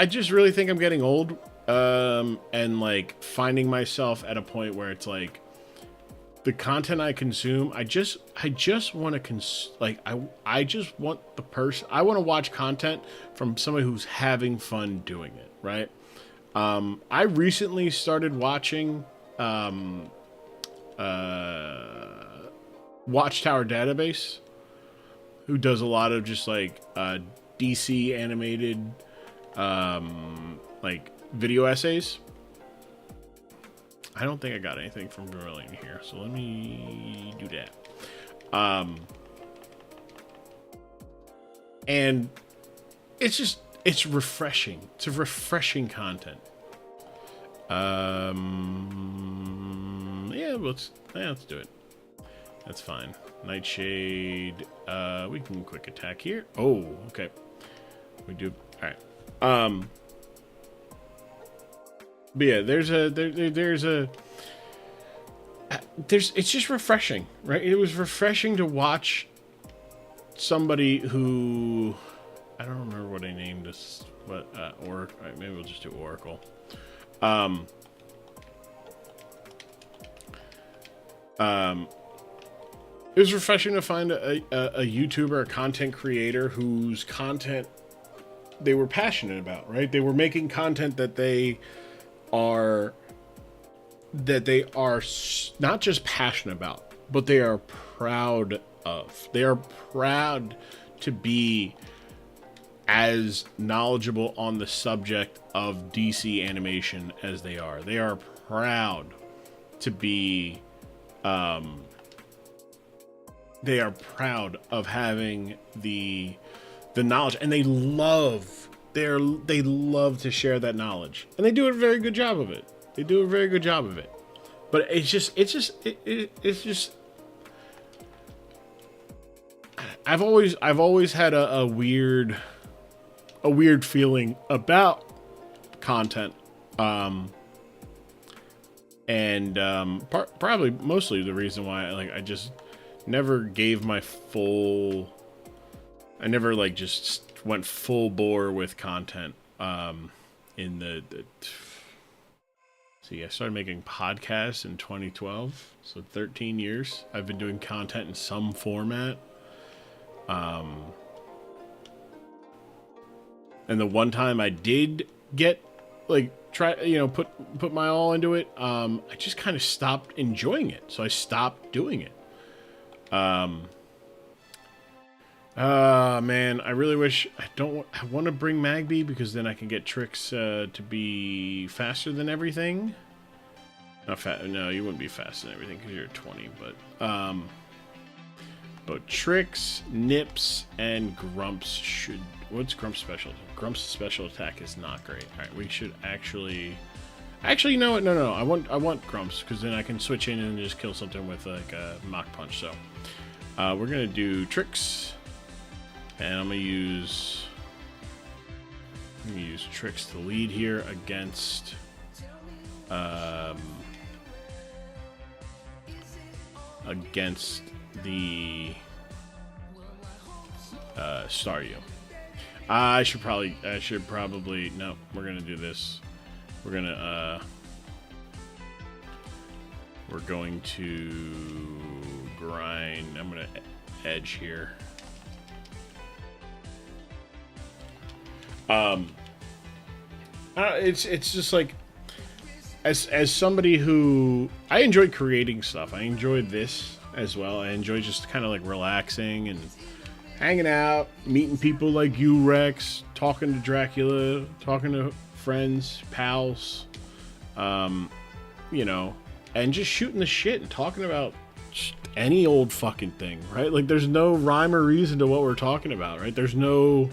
just really think I'm getting old. And like finding myself at a point where it's like the content I consume, I just want to I just want the person, I want to watch content from somebody who's having fun doing it, right? I recently started watching Watchtower Database, who does a lot of just like DC animated like video essays. I don't think I got anything from Vermilion here, so let me do that. And it's refreshing. It's a refreshing content. Yeah, let's do it. That's fine. Nightshade. We can quick attack here. Oh, okay. We do. All right. But yeah, it's just refreshing, right? It was refreshing to watch somebody who, I don't remember what I named this, but Oracle. Right, maybe we'll just do Oracle. It was refreshing to find a YouTuber, a content creator whose content they were passionate about, right? They were making content that they are not just passionate about, but they are proud of. They are proud to be as knowledgeable on the subject of DC animation as they are. They are proud to be they are proud of having the knowledge, and they love to share that knowledge, and they do a very good job of it. But it's just I've always had a weird feeling about content, probably mostly the reason why I just never gave my full. I never just went full bore with content. In the see, I started making podcasts in 2012, so 13 years. I've been doing content in some format. And the one time I did get put my all into it, I just kind of stopped enjoying it. So I stopped doing it. Man, I really wish I want to bring Magby because then I can get Trix to be faster than everything. No, you wouldn't be faster than everything because you're 20, but Trix, Nips, and Grumps should. What's Grump's special? Grump's special attack is not great. All right, we should actually no. I want Grumps because then I can switch in and just kill something with like a Mach Punch. So, we're gonna do Trix. And I'm gonna use Trix to lead here against the Staryu. I should probably no, we're gonna do this. We're going to grind. I'm gonna edge here. It's just like, as somebody who, I enjoy creating stuff. I enjoy this as well. I enjoy just kind of like relaxing and hanging out, meeting people like you, Rex, talking to Dracula, talking to friends, pals, you know, and just shooting the shit and talking about any old fucking thing, right? Like, there's no rhyme or reason to what we're talking about, right? There's no,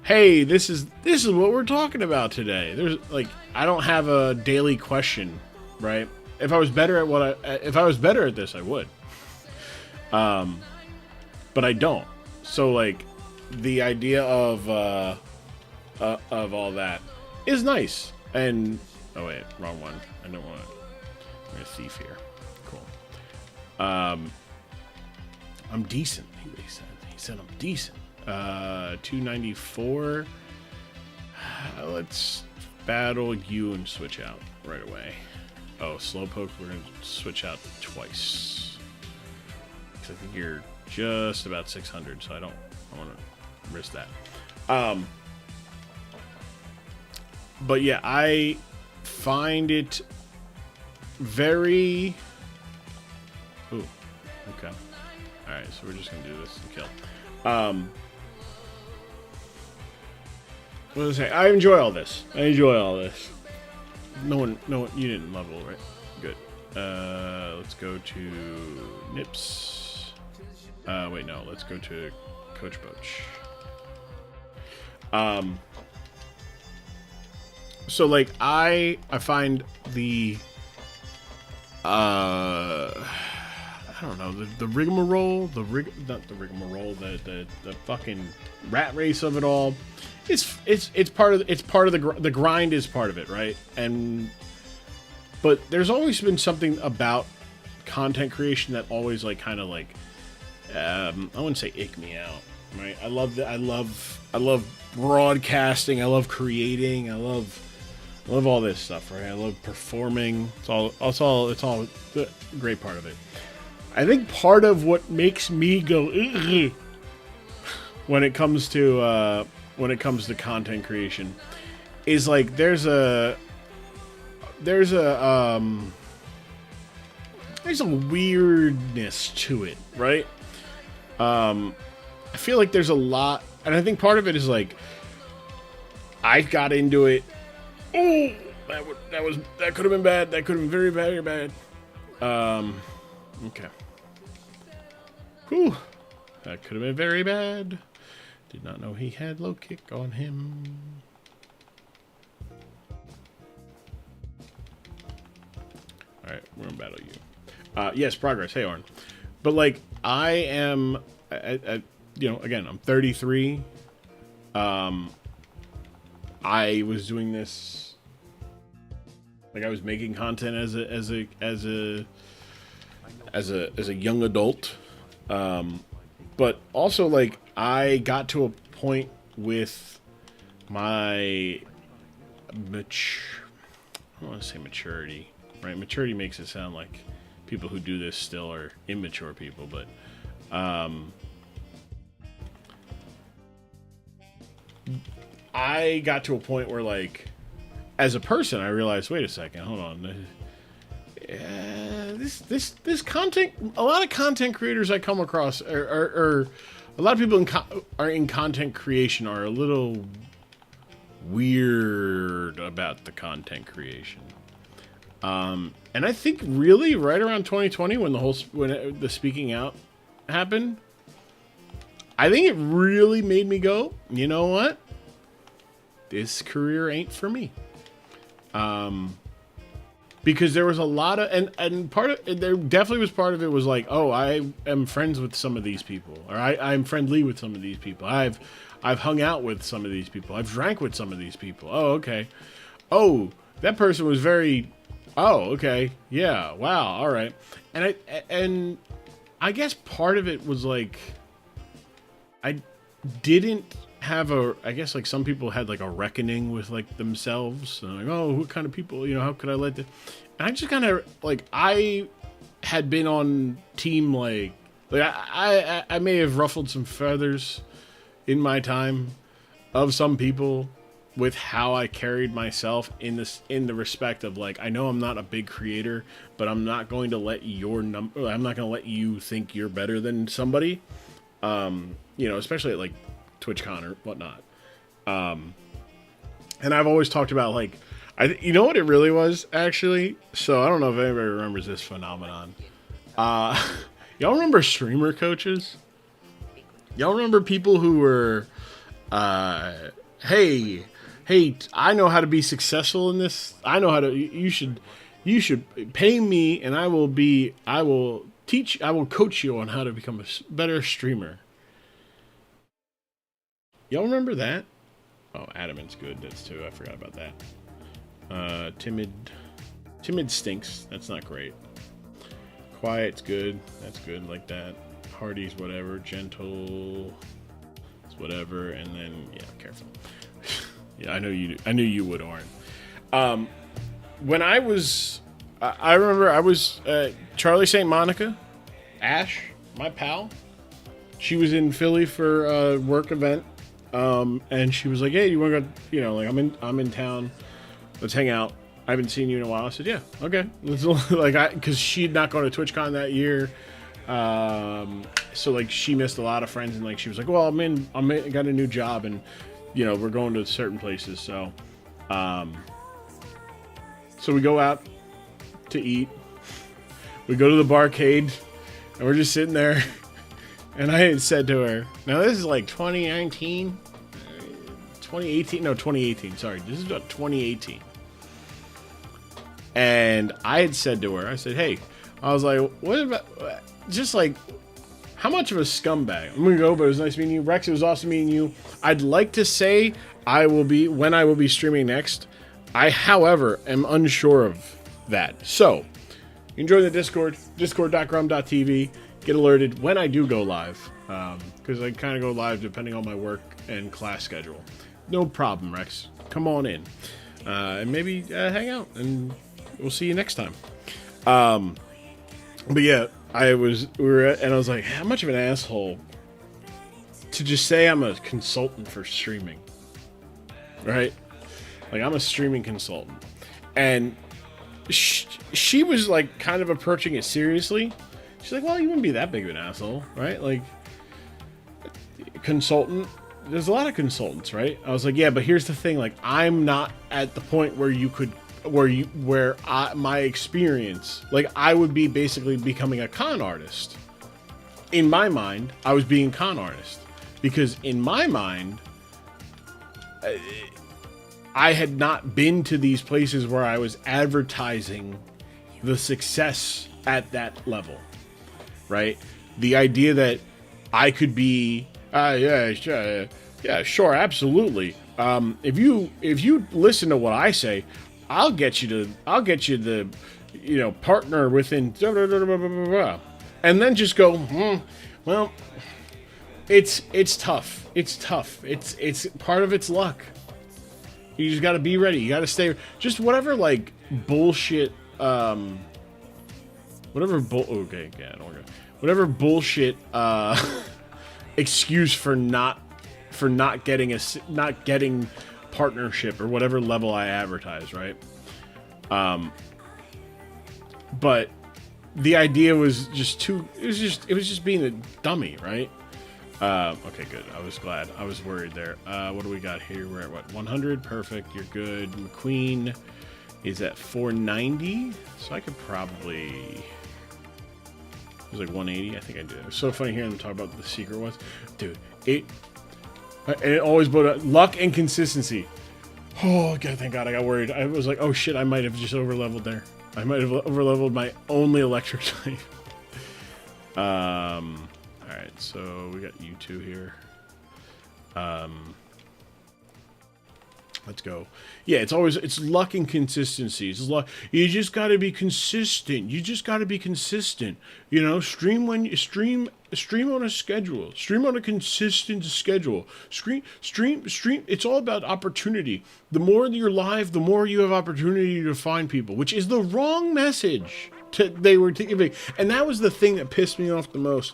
hey, this is what we're talking about today. There's like, I don't have a daily question, right? If I was better at this, I would. But I don't. So like, the idea of all that is nice. And oh wait, wrong one. I don't want to. I'm a thief here. Cool. I'm decent. He said I'm decent. 294. Let's battle you and switch out right away. Oh, slowpoke. We're gonna switch out twice. I think you're just about 600, so I want to risk that. But yeah, I find it very. Ooh, okay. All right, so we're just gonna do this and kill. What was I saying? I enjoy all this. No one, you didn't level, right? Good. Let's go to Nips. Wait, no, let's go to Coach Boach. So like, I find the, I don't know, the rigmarole, not the rigmarole, the fucking rat race of it all. It's part of the grind is part of it, right? But there's always been something about content creation that always like kind of like, I wouldn't say ick me out, right? I love broadcasting. I love creating. I love all this stuff, right? I love performing. It's all a great part of it. I think part of what makes me go ugh, when it comes to content creation is like there's a weirdness to it, right? I feel like there's a lot, and I think part of it is like I got into it. Oh, that could have been bad. That could have been very, very bad. Okay. Whew. That could have been very bad. Did not know he had low kick on him. All right, we're gonna battle you. Yes, progress. Hey, Arn. But like, I am, you know, again, I'm 33. I was doing this, like, I was making content as a young adult, but also like I got to a point with my I don't want to say maturity, right? Maturity makes it sound like people who do this still are immature people, but I got to a point where, like, as a person, I realized, wait a second, hold on. This content, a lot of content creators I come across, or a lot of people in content creation are a little weird about the content creation. And I think really right around 2020 when the speaking out happened, I think it really made me go, you know what? This career ain't for me. Because there was a lot of, and part of, there definitely was part of it was like, oh, I am friends with some of these people, or I'm friendly with some of these people. I've hung out with some of these people. I've drank with some of these people. Oh, okay. Oh, that person was very, oh, okay. Yeah. Wow. All right. And I guess part of it was like, I didn't have I guess like some people had like a reckoning with like themselves and like, oh, what kind of people, you know, how could I let the, and I just kind of like, I had been on team like I may have ruffled some feathers in my time of some people, with how I carried myself in the respect of like, I know I'm not a big creator, but I'm not going to let I'm not going to let you think you're better than somebody. You know, especially at like TwitchCon or whatnot. And I've always talked about like, you know what it really was actually? So I don't know if anybody remembers this phenomenon. Y'all remember streamer coaches? Y'all remember people who were, hey, I know how to be successful in this. I know how to, you should pay me and I will coach you on how to become a better streamer. Y'all remember that? Oh, Adamant's good. That's too. I forgot about that. Timid stinks. That's not great. Quiet's good. That's good. Like that. Hardy's whatever. Gentle. It's whatever. And then yeah, careful. Yeah, I knew you would, Oren. When I remember I was Charlie St. Monica, Ash, my pal. She was in Philly for a work event. And she was like, "Hey, you want to go? You know, like I'm in town. Let's hang out. I haven't seen you in a while." I said, "Yeah, okay." Because she'd not gone to TwitchCon that year, so like she missed a lot of friends, and like she was like, "Well, I got a new job, and you know, we're going to certain places." So, so we go out to eat. We go to the barcade, and we're just sitting there. And I had said to her, now this is like 2019, 2018, sorry. This is about 2018. And I had said to her, I said, hey, I was like, what about, just like, how much of a scumbag? I'm going to go, but it was nice meeting you. Rex, it was awesome meeting you. I'd like to say when I will be streaming next. I, however, am unsure of that. So, enjoy the Discord, discord.grum.tv. Get alerted when I do go live, because I kind of go live depending on my work and class schedule. No problem, Rex. Come on in, and maybe hang out, and we'll see you next time. But yeah, I was like, how much of an asshole to just say I'm a consultant for streaming, right? Like I'm a streaming consultant, and she was like kind of approaching it seriously. She's like, well, you wouldn't be that big of an asshole, right? Like, consultant, there's a lot of consultants, right? I was like, yeah, but here's the thing, like, I'm not at the point where my experience, like, I would be basically becoming a con artist. In my mind, I was being con artist. Because in my mind, I had not been to these places where I was advertising the success at that level. Right? The idea that I could be, yeah, sure, absolutely. If you listen to what I say, I'll get you the, you know, partner within, blah, blah, blah, blah, blah, blah. And then just go, well, it's tough. It's tough. It's part of its luck. You just got to be ready. You got to stay. Just whatever like bullshit. Whatever bullshit excuse for not getting partnership or whatever level I advertise, right? But the idea was just it was just being a dummy, right? Okay, good. I was glad. I was worried there. What do we got here? We're at what? 100. Perfect. You're good. McQueen is at 490. So I could probably. It was like 180. I think I did. It was so funny hearing them talk about what the secret was, dude. It always brought luck and consistency. Oh god, thank God I got worried. I was like, oh shit, I might have just overleveled there. I might have overleveled my only electric type. Alright, so we got you two here. Let's go. Yeah, it's luck and consistency. It's luck. You just got to be consistent. You just got to be consistent. You know, stream when you stream on a schedule. Stream on a consistent schedule. Stream. It's all about opportunity. The more you're live, the more you have opportunity to find people, which is the wrong message. They were giving, and that was the thing that pissed me off the most.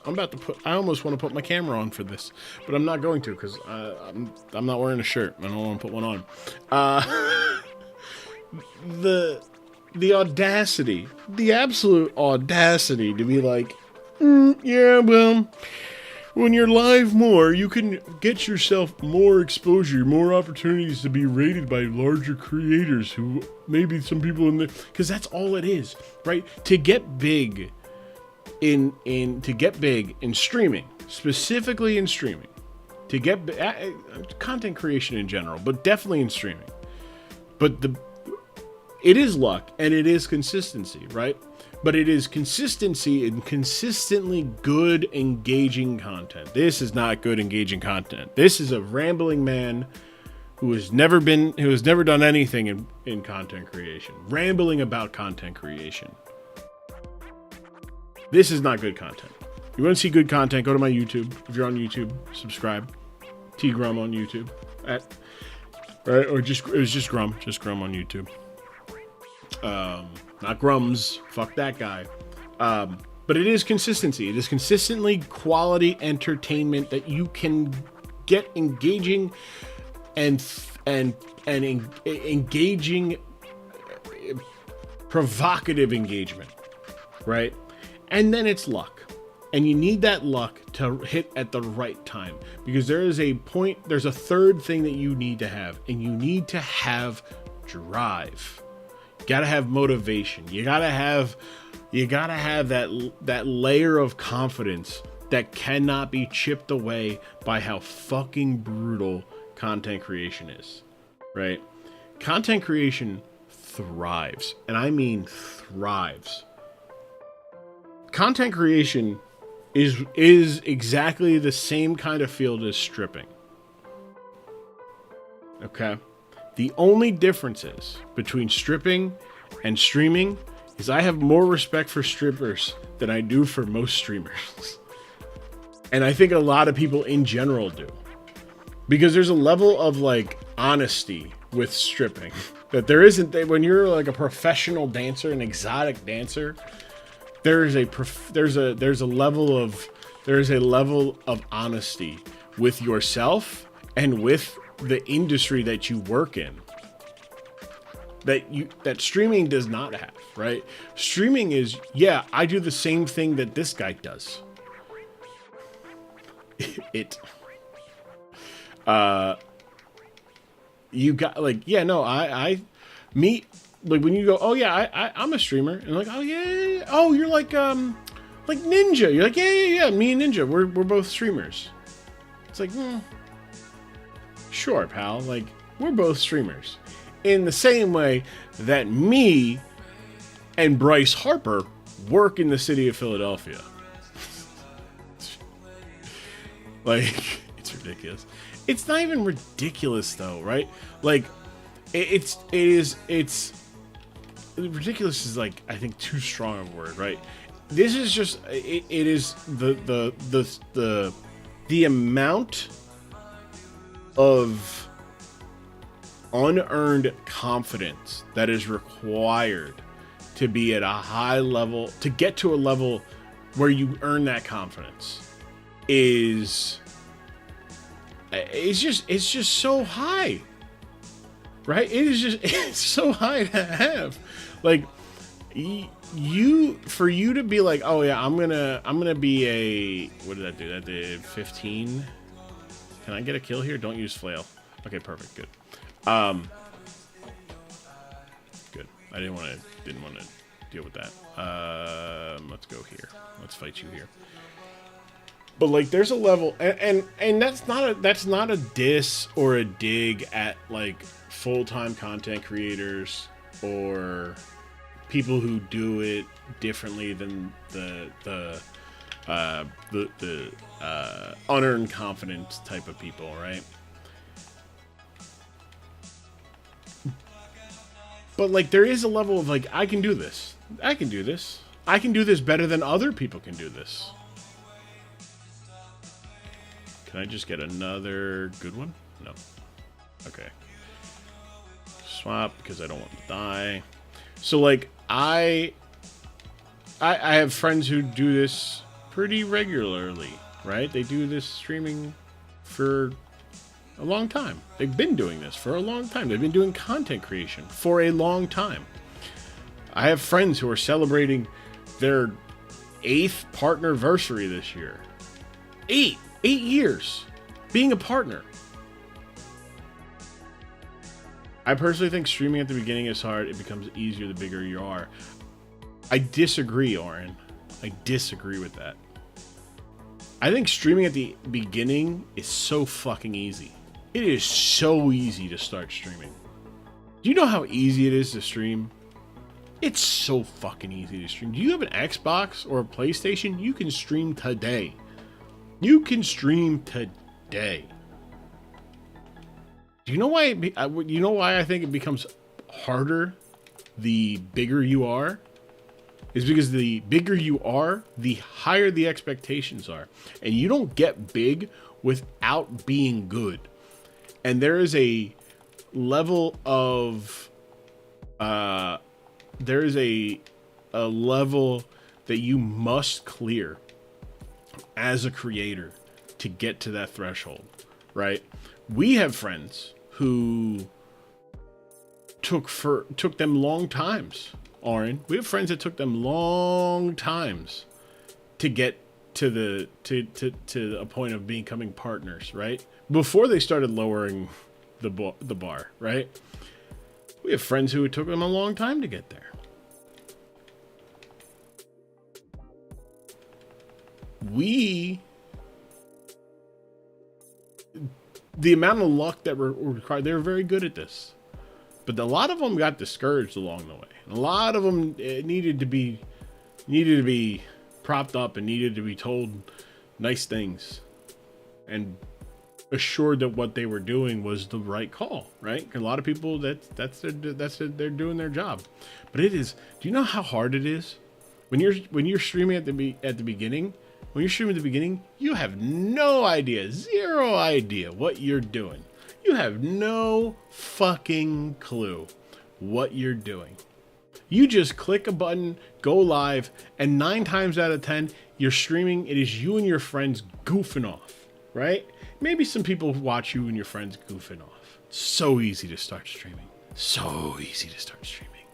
I almost want to put my camera on for this, but I'm not going to because I'm not wearing a shirt. I don't want to put one on. The audacity, the absolute audacity to be like, yeah, well, when you're live more, you can get yourself more exposure, more opportunities to be rated by larger creators who maybe some people in there, because that's all it is, right? To get big in streaming, specifically in streaming, to get content creation in general, but definitely in streaming. But it is luck and it is consistency, right? But it is consistency and consistently good, engaging content. This is not good, engaging content. This is a rambling man who has never done anything in content creation. Rambling about content creation. This is not good content. You want to see good content, go to my YouTube. If you're on YouTube, subscribe. T-Grum on YouTube. Right? Or it was just Grum. Just Grum on YouTube. Not Grums. Fuck that guy. But it is consistency. It is consistently quality entertainment that you can get engaging and engaging, provocative engagement, right? And then it's luck. And you need that luck to hit at the right time, because there's a third thing that you need to have, and you need to have drive. You gotta have motivation. You gotta have that layer of confidence that cannot be chipped away by how fucking brutal content creation is, right? Content creation thrives, and I mean thrives. Content creation is exactly the same kind of field as stripping. Okay? The only differences between stripping and streaming is I have more respect for strippers than I do for most streamers. And I think a lot of people in general do. Because there's a level of like honesty with stripping that there isn't. When you're like a professional dancer, an exotic dancer, there's a level of honesty with yourself and with the industry that you work in that streaming does not have, right? Streaming is, yeah, I do the same thing that this guy does. You got like, yeah, no, me, like when you go, oh yeah, I'm a streamer, and like, oh yeah, oh you're like Ninja, you're like, yeah, me and Ninja, we're both streamers. It's like, sure, pal, like we're both streamers. In the same way that me and Bryce Harper work in the city of Philadelphia. Like, it's ridiculous. It's not even ridiculous though, right? Like, it's ridiculous is like, I think too strong a word, right? This is just, it is the amount of unearned confidence that is required to be at a high level, to get to a level where you earn that confidence it's just so high, right? It's so high to have. Like, for you to be like, oh yeah, I'm gonna be a, what did that do? That did 15. Can I get a kill here? Don't use flail. Okay, perfect, good. Good. I didn't want to deal with that. Let's go here. Let's fight you here. But like, there's a level, and that's not a diss or a dig at like full-time content creators or people who do it differently than the unearned confidence type of people, right? But like, there is a level of like, I can do this. I can do this. I can do this better than other people can do this. Can I just get another good one? No. Okay. Swap, because I don't want to die. So like, I have friends who do this pretty regularly, right? They do this streaming for a long time. They've been doing this for a long time. They've been doing content creation for a long time. I have friends who are celebrating their 8th partnerversary this year. 8 years being a partner. I personally think streaming at the beginning is hard. It becomes easier the bigger you are. I disagree, Oren. I disagree with that. I think streaming at the beginning is so fucking easy. It is so easy to start streaming. Do you know how easy it is to stream? It's so fucking easy to stream. Do you have an Xbox or a PlayStation? You can stream today. You can stream today. Do you know why? You know why I think it becomes harder the bigger you are? Is because the bigger you are, the higher the expectations are, and you don't get big without being good. And there is a level of there is a level that you must clear as a creator to get to that threshold, right? We have friends who took them long times, Oren. We have friends that took them long times to get to the a point of becoming partners, right? Before they started lowering the bar, right? We have friends who it took them a long time to get there. The amount of luck that were required, they were very good at this. But a lot of them got discouraged along the way. And a lot of them needed to be propped up and needed to be told nice things and assured that what they were doing was the right call, right? A lot of people they're doing their job. But it is, do you know how hard it is when you're streaming at the beginning? When you're streaming at the beginning, you have no idea, zero idea what you're doing. You have no fucking clue what you're doing. You just click a button, go live, and 9 times out of 10, you're streaming. It is you and your friends goofing off, right? Maybe some people watch you and your friends goofing off. So easy to start streaming. So easy to start streaming.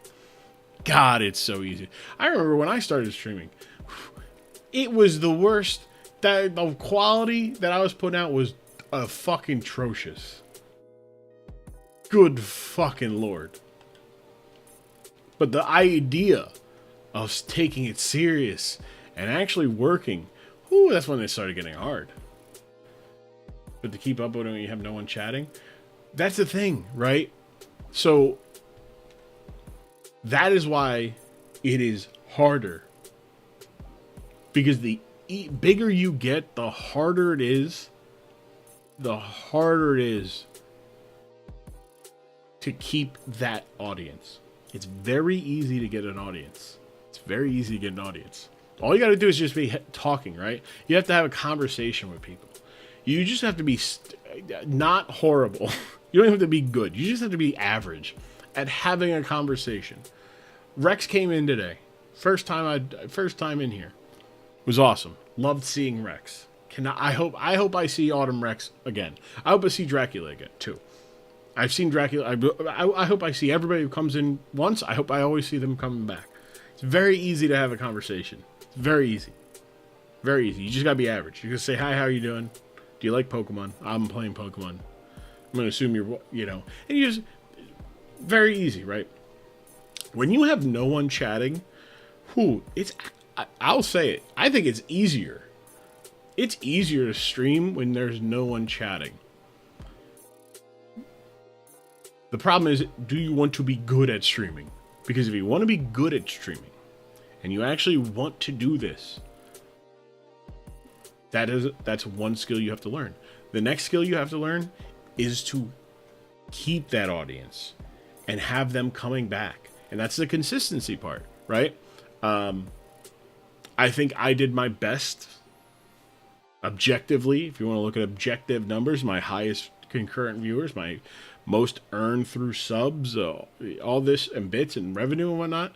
God, it's so easy. I remember when I started streaming, it was the worst. The quality that I was putting out was fucking atrocious. Good fucking Lord. But the idea of taking it serious and actually working, that's when it started getting hard. But to keep up with it when you have no one chatting, that's the thing, right? So that is why it is harder. Because the bigger you get, the harder it is. The harder it is to keep that audience. It's very easy to get an audience. It's very easy to get an audience. All you got to do is just be talking, right? You have to have a conversation with people. You just have to be not horrible. You don't have to be good. You just have to be average at having a conversation. Rex came in today. First time in here. It was awesome. Loved seeing Rex. I hope I see Autumn Rex again. I hope I see Dracula again too. I've seen Dracula. I hope I see everybody who comes in once. I hope I always see them coming back. It's very easy to have a conversation. It's very easy. Very easy. You just gotta be average. You just say, hi, how are you doing? Do you like Pokemon? I'm playing Pokemon. I'm gonna assume you're, and you just, very easy, right? When you have no one chatting, I'll say it. I think it's easier. It's easier to stream when there's no one chatting. The problem is, do you want to be good at streaming? Because if you want to be good at streaming, and you actually want to do this, that's one skill you have to learn. The next skill you have to learn is to keep that audience and have them coming back. And that's the consistency part, right? I think I did my best objectively. If you want to look at objective numbers, my highest concurrent viewers, my most earned through subs, all this and bits and revenue and whatnot,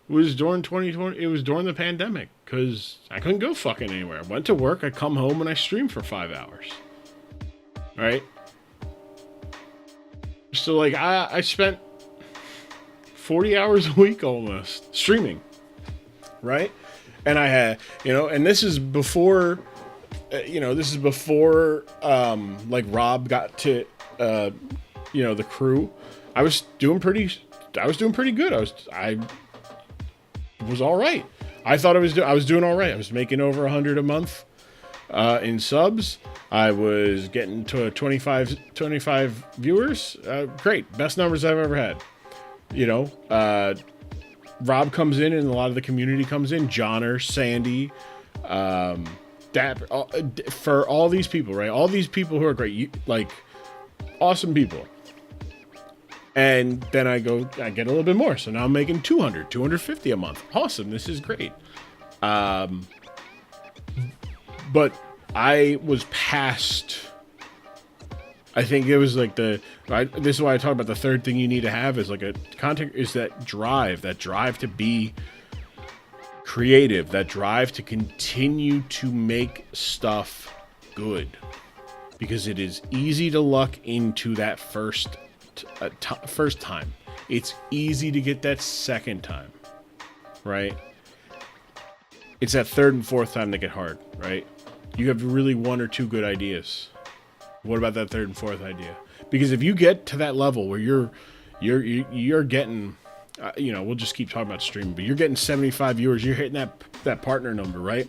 was during 2020. It was during the pandemic because I couldn't go fucking anywhere. I went to work, I come home, and I stream for 5 hours. Right? So, like, I spent 40 hours a week almost streaming. Right? And I had, and this is before, like, Rob got to, the crew. I was doing pretty good. I was all right. I thought I was doing all right. I was making over 100 a month in subs. I was getting to 25 viewers. Great. Best numbers I've ever had. Rob comes in and a lot of the community comes in. Johnner, Sandy, Dapper, for all these people, right? All these people who are great, like awesome people. And then I get a little bit more. So now I'm making 250 a month. Awesome. This is great. But I was past, I think it was like this is why I talk about the third thing you need to have is like a content is that drive to be creative, that drive to continue to make stuff good, because it is easy to luck into that first time. It's easy to get that second time, right? It's that third and fourth time that get hard, right? You have really one or two good ideas. What about that third and fourth idea? Because if you get to that level where you're getting, we'll just keep talking about streaming, but you're getting 75 viewers, you're hitting that partner number, right?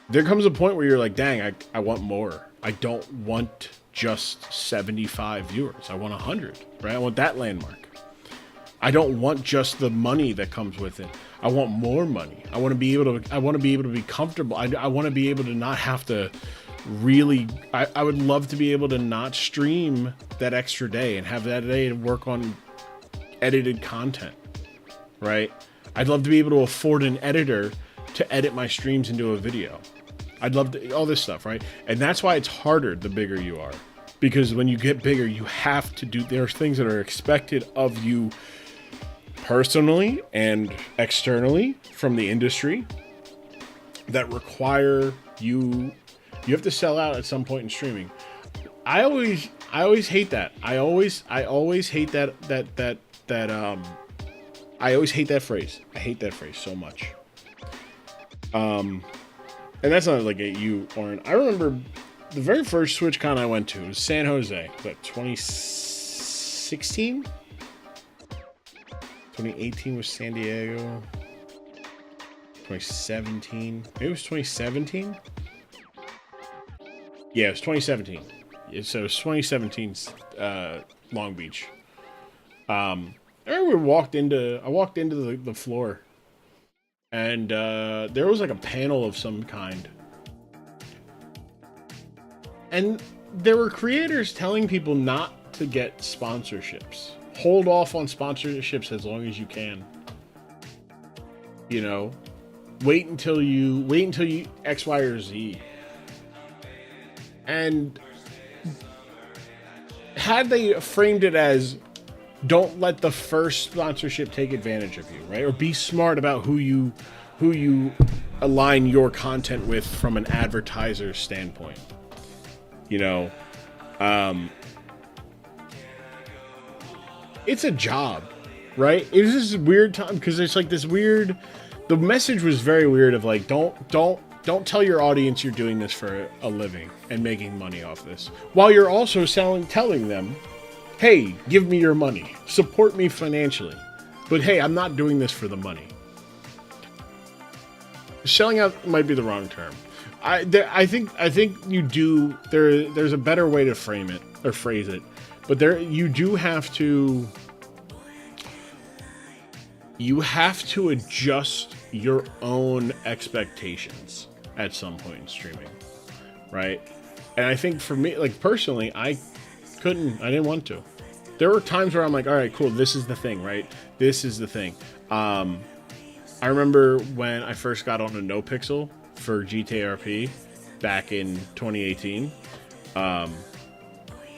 There comes a point where you're like, dang, I want more. I don't want just 75 viewers. I want 100, right? I want that landmark. I don't want just the money that comes with it. I want more money. I want to be able to be comfortable. I want to be able to not have to really, I would love to be able to not stream that extra day and have that day to work on edited content, right? I'd love to be able to afford an editor to edit my streams into a video. I'd love to, all this stuff, right? And that's why it's harder the bigger you are, because when you get bigger, you have to there's things that are expected of you personally and externally from the industry that require you have to sell out at some point in streaming. I always hate that. I always hate that I always hate that phrase. I hate that phrase so much. And that's not like at you, Oren. I remember the very first SwitchCon I went to was San Jose. Was that 2016? 2018 was San Diego. 2017. Maybe it was 2017. Yeah, it was 2017. So it was 2017's Long Beach. I remember I walked into the floor, and there was like a panel of some kind. And there were creators telling people not to get sponsorships. Hold off on sponsorships as long as you can. Wait until you X, Y, or Z. And had they framed it as, don't let the first sponsorship take advantage of you, right? Or be smart about who you align your content with from an advertiser standpoint. It's a job, right? It was this weird time because it's like this weird. The message was very weird of like, don't tell your audience you're doing this for a living and making money off this, while you're also telling them, hey, give me your money, support me financially, but hey, I'm not doing this for the money. Selling out might be the wrong term. I think you do. There's a better way to frame it or phrase it, but you do have to. You have to adjust your own expectations at some point in streaming, right? And I think for me, like personally, I didn't want to. There were times where I'm like, all right, cool, this is the thing, right? This is the thing. I remember when I first got on a NoPixel for GTRP back in 2018.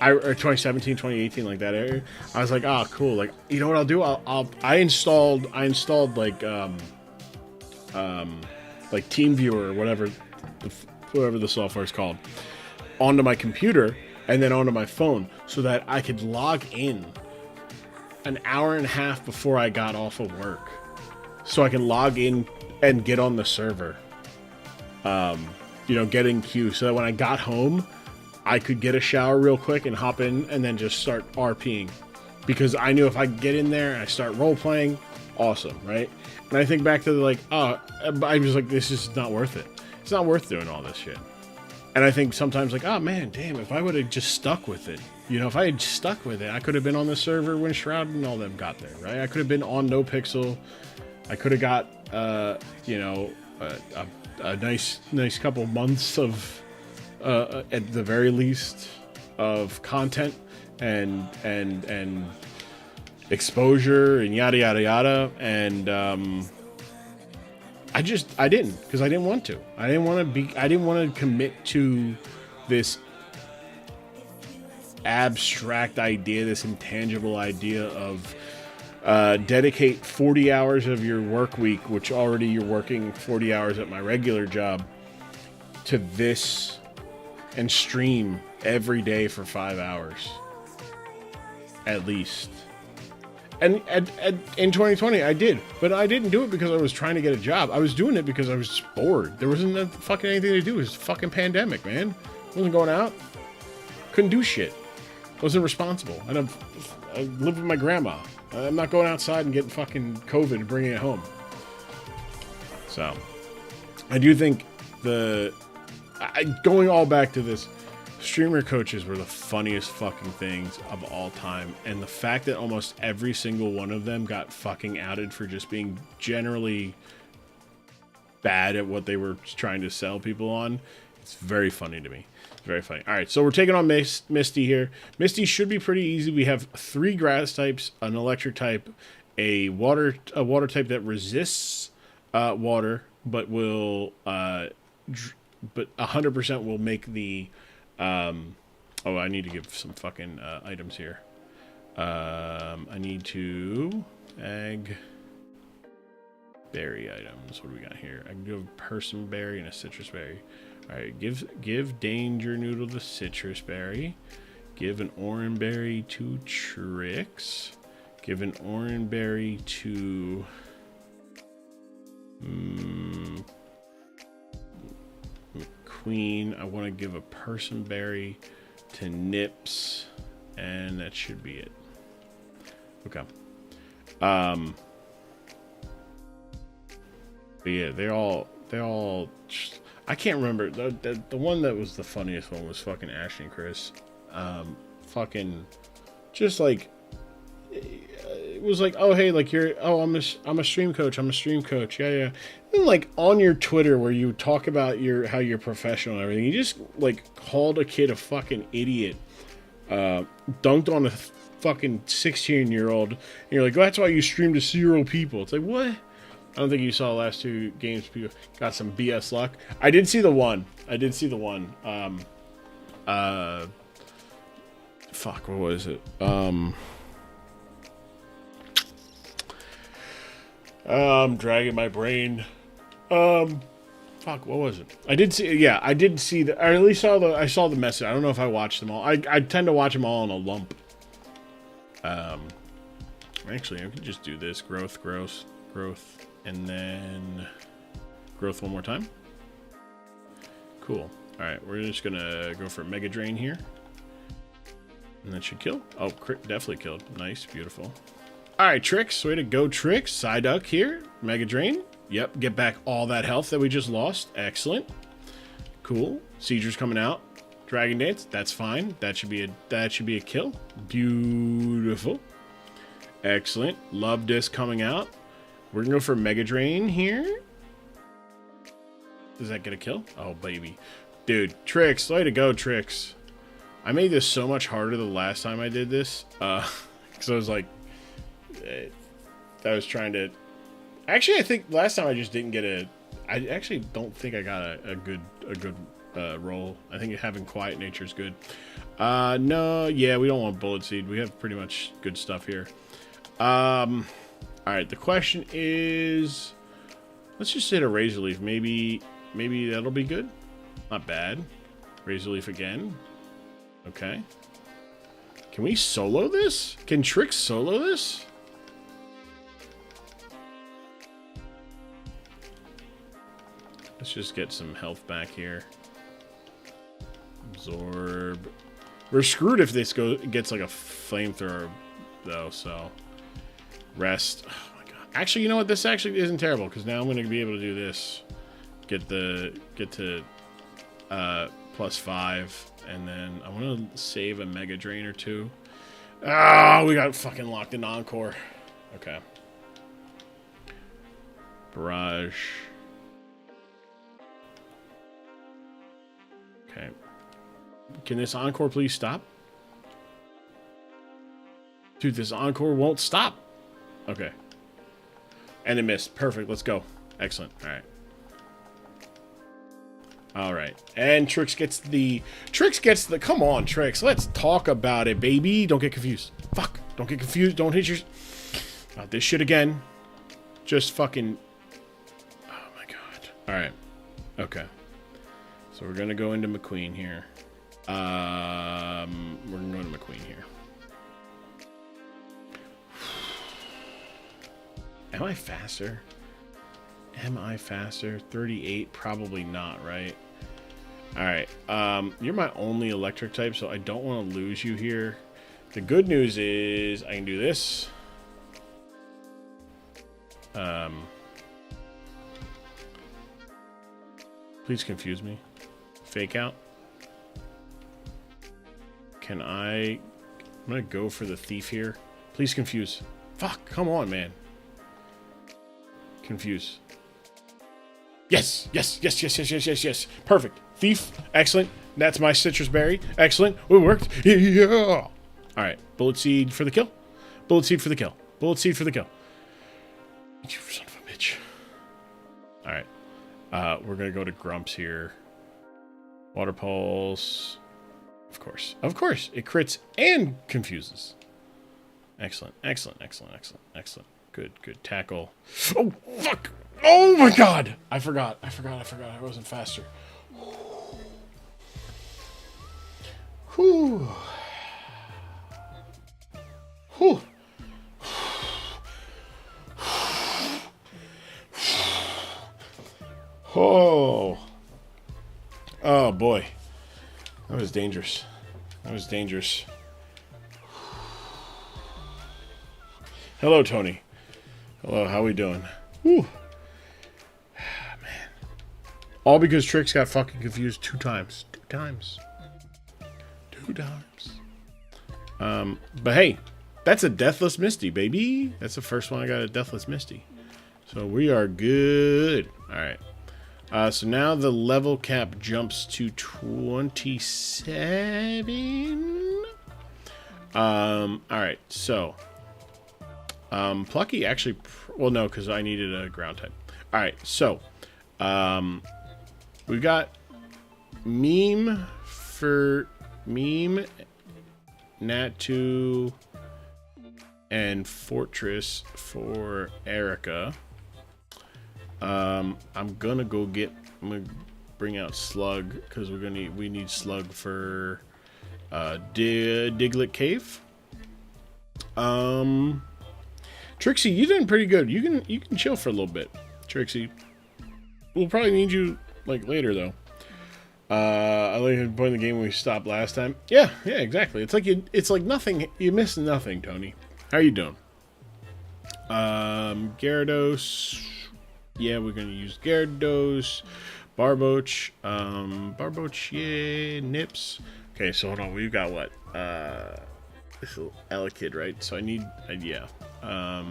or 2017, 2018, like that area. I was like, oh, cool. Like, you know what I'll do? I installed like TeamViewer or whatever the software is called onto my computer and then onto my phone so that I could log in an hour and a half before I got off of work, so I can log in and get on the server. Get in queue so that when I got home, I could get a shower real quick and hop in and then just start RPing. Because I knew if I get in there and I start role playing, awesome, right? And I think back to I was like, this is not worth it. It's not worth doing all this shit. And I think sometimes like, oh man, damn, if I would have just stuck with it, if I had stuck with it, I could have been on the server when Shroud and all them got there, right? I could have been on No Pixel. I could have got, a nice couple months of, at the very least, of content and exposure and yada yada yada. And I didn't, because I didn't want to. I didn't want to commit to this abstract idea, this intangible idea of dedicate 40 hours of your work week, which already you're working 40 hours at my regular job, to this and stream every day for 5 hours at least. And in 2020 I did, but I didn't do it because I was trying to get a job. I was doing it because I was just bored. There wasn't fucking anything to do. It was a fucking pandemic, man. I wasn't going out. Couldn't do shit. I wasn't responsible. I lived with my grandma. I'm not going outside and getting fucking COVID and bringing it home. So, I do think going all back to this, streamer coaches were the funniest fucking things of all time. And the fact that almost every single one of them got fucking outed for just being generally bad at what they were trying to sell people on, it's very funny to me. Very funny. All right, so we're taking on Misty here. Misty should be pretty easy. We have 3 grass types, an electric type, a water type that resists water, but will but 100% will make the I need to give some fucking items here. I need to egg berry items. What do we got here? I can do a person berry and a citrus berry. All right, give Danger Noodle the citrus berry. Give an orange berry to Trix. Give an orange berry to Queen. I want to give a person berry to Nips, and that should be it. Okay. But yeah, they're all. I can't remember. The one that was the funniest one was fucking Ashley and Chris. Fucking, just like, it was like, oh hey, like I'm a stream coach. I'm a stream coach. Yeah. And like on your Twitter where you talk about how you're professional and everything, you just like called a kid a fucking idiot. Dunked on a fucking 16-year-old. And you're like, oh, that's why you stream to 0 people. It's like, what? I don't think you saw the last 2 games. People got some BS luck. I did see the one. Fuck, what was it? I'm dragging my brain. Fuck, what was it? I did see I at least I saw the message. I don't know if I watched them all. I tend to watch them all in a lump. Actually, I can just do this. Growth. And then growth one more time. Cool. All right, we're just gonna go for Mega Drain here, and that should kill. Oh, definitely killed. Nice, beautiful. All right, Trix, way to go, Trix. Psyduck here, Mega Drain. Yep, get back all that health that we just lost. Excellent. Cool. Sieger's coming out. Dragon Dance. That's fine. That should be a kill. Beautiful. Excellent. Love Disc coming out. We're gonna go for Mega Drain here. Does that get a kill? Oh, baby. Dude, Trix. Way to go, Trix. I made this so much harder the last time I did this. Because I was like... I was trying to... Actually, I think last time I just didn't get I actually don't think I got a good roll. I think having Quiet Nature is good. No, yeah, we don't want bullet seed. We have pretty much good stuff here. All right, the question is, let's just hit a razor leaf. Maybe that'll be good. Not bad. Razor leaf again. Okay. Can we solo this? Can Trix solo this? Let's just get some health back here. Absorb. We're screwed if this gets like a flamethrower, though, so. Rest. Oh my god. Actually, you know what? This actually isn't terrible, because now I'm going to be able to do this. Get to +5, and then I want to save a Mega Drain or two. Ah, we got fucking locked in Encore. Okay. Barrage. Okay. Can this Encore please stop? Dude, this Encore won't stop. Okay. And it missed. Perfect. Let's go. Excellent. All right. All right. And Trix gets the... Come on, Trix. Let's talk about it, baby. Don't get confused. Fuck. Don't get confused. Don't hit your... Not this shit again. Just fucking... Oh, my God. All right. Okay. So we're going to go into McQueen here. We're going to go into McQueen here. Am I faster? Am I faster? 38? Probably not, right? Alright. You're my only electric type, so I don't want to lose you here. The good news is I can do this. Please confuse me. Fake out. Can I... I'm going to go for the thief here. Please confuse. Fuck, come on, man. Confuse. Yes, yes, yes, yes, yes, yes, yes, yes. Perfect. Thief. Excellent. That's my citrus berry. Excellent. It worked. Yeah. All right. Bullet seed for the kill. Bullet seed for the kill. Bullet seed for the kill. You son of a bitch. All right. We're going to go to Grumps here. Water pulse. Of course. Of course. It crits and confuses. Excellent. Excellent. Excellent. Excellent. Excellent. Good. Good. Tackle. Oh, fuck. Oh, my God. I forgot. I wasn't faster. Whew. Whew. Oh. Oh, boy. That was dangerous. That was dangerous. Hello, Tony. Hello, how we doing? Whew. Man. All because Trix got fucking confused 2 times. 2 times. 2 times. But hey, that's a Deathless Misty, baby. That's the first one I got a Deathless Misty. So we are good. Alright. So now the level cap jumps to 27. Alright, so Plucky actually, well, no, because I needed a ground type. Alright, so we've got Meme for Meme, Nat2, and Fortress for Erica. I'm gonna bring out Slug because we need Slug for Diglett Cave. Trixie, you did pretty good. You can chill for a little bit, Trixie. We'll probably need you like later though. I like the point of the game when we stopped last time. Yeah, exactly. It's like nothing. You missed nothing, Tony. How are you doing? Gyarados. Yeah, we're gonna use Gyarados. Barboach. Barboach. Yeah. Nips. Okay, so hold on. We've got what? This is Elekid, right? So I need. Yeah. I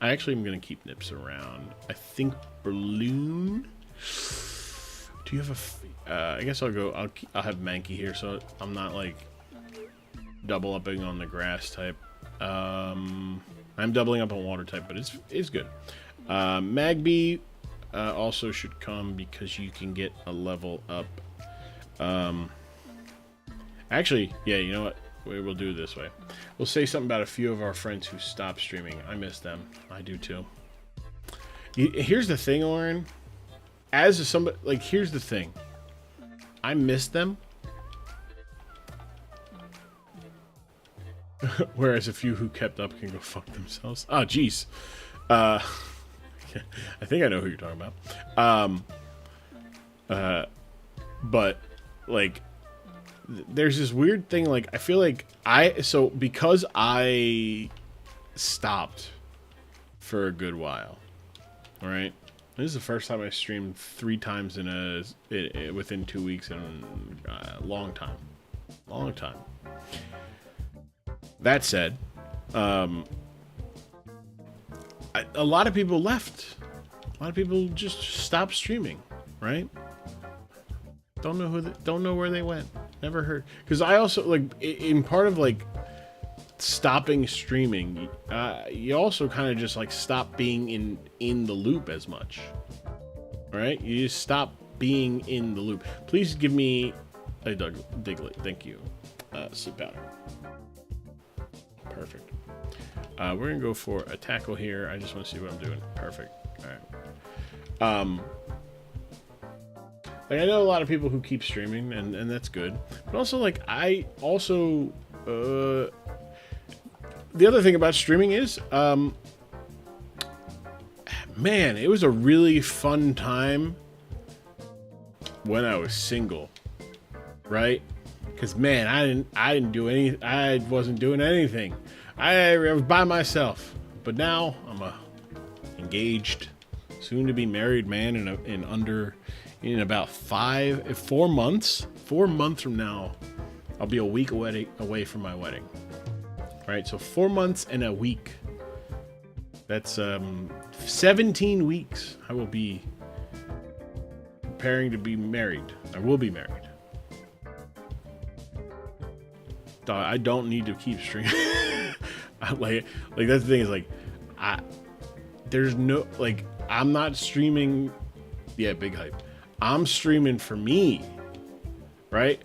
actually am gonna keep Nips around. I think Balloon. Do you have a? I guess I'll go. I'll have Mankey here, so I'm not like double upping on the grass type. I'm doubling up on water type, but it's good. Magby also should come because you can get a level up Actually, yeah, you know what? We'll do it this way. We'll say something about a few of our friends who stopped streaming. I miss them. I do too. Here's the thing, Lauren. As somebody, like, here's the thing. I miss them. Whereas a few who kept up can go fuck themselves. Oh, jeez. I think I know who you're talking about. But, like, there's this weird thing, like, I feel like because I stopped for a good while, right? This is the first time I streamed 3 times within 2 weeks in a long time. Long time. That said, a lot of people left. A lot of people just stopped streaming, right? Don't know where they went. Never heard. Because I also, like, in part of, like, stopping streaming, you also kind of just, like, stop being in the loop as much. Right? You just stop being in the loop. Please give me a Diglett. Thank you. Sleep powder. Perfect. We're going to go for a tackle here. I just want to see what I'm doing. Perfect. All right. Like, I know a lot of people who keep streaming, and that's good. But also, like, the other thing about streaming is, man, it was a really fun time when I was single, right? Because, man, I wasn't doing anything. I was by myself. But now I'm a engaged, soon to be married man in about 4 months. 4 months from now, I'll be a week away from my wedding. Right, so 4 months and a week. That's 17 weeks. I will be preparing to be married. I will be married. I don't need to keep streaming. like that's the thing is, like, there's no, like, I'm not streaming. Yeah, big hype. I'm streaming for me, right?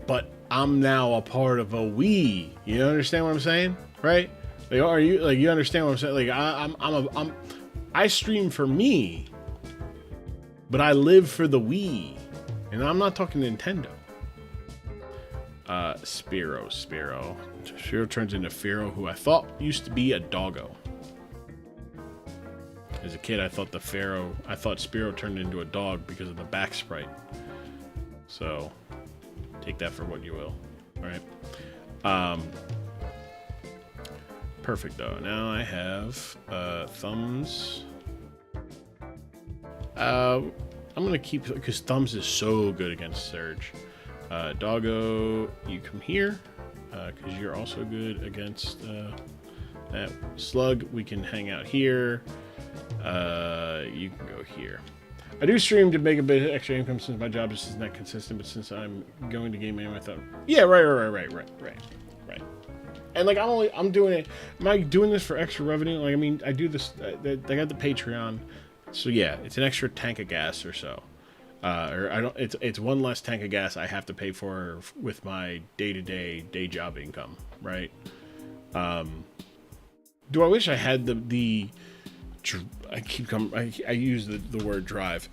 But I'm now a part of a we. You understand what I'm saying, right? Like, you understand what I'm saying? Like, I stream for me, but I live for the we, and I'm not talking Nintendo. Spiro turns into Firo, who I thought used to be a doggo. As a kid, I thought Spiro turned into a dog because of the back sprite. So, take that for what you will. All right. Perfect, though. Now I have Thumbs. I'm going to keep, because Thumbs is so good against Surge. Doggo, you come here, because you're also good against that. Slug, we can hang out here. You can go here. I do stream to make a bit of extra income since my job just isn't that consistent, but since I'm going to game I thought, yeah, right. And, like, I'm doing it. Am I doing this for extra revenue? Like, I mean, I do this. I got the Patreon, so yeah, it's an extra tank of gas or so. It's one less tank of gas I have to pay for with my day job income, right? Do I wish I had I use the word drive.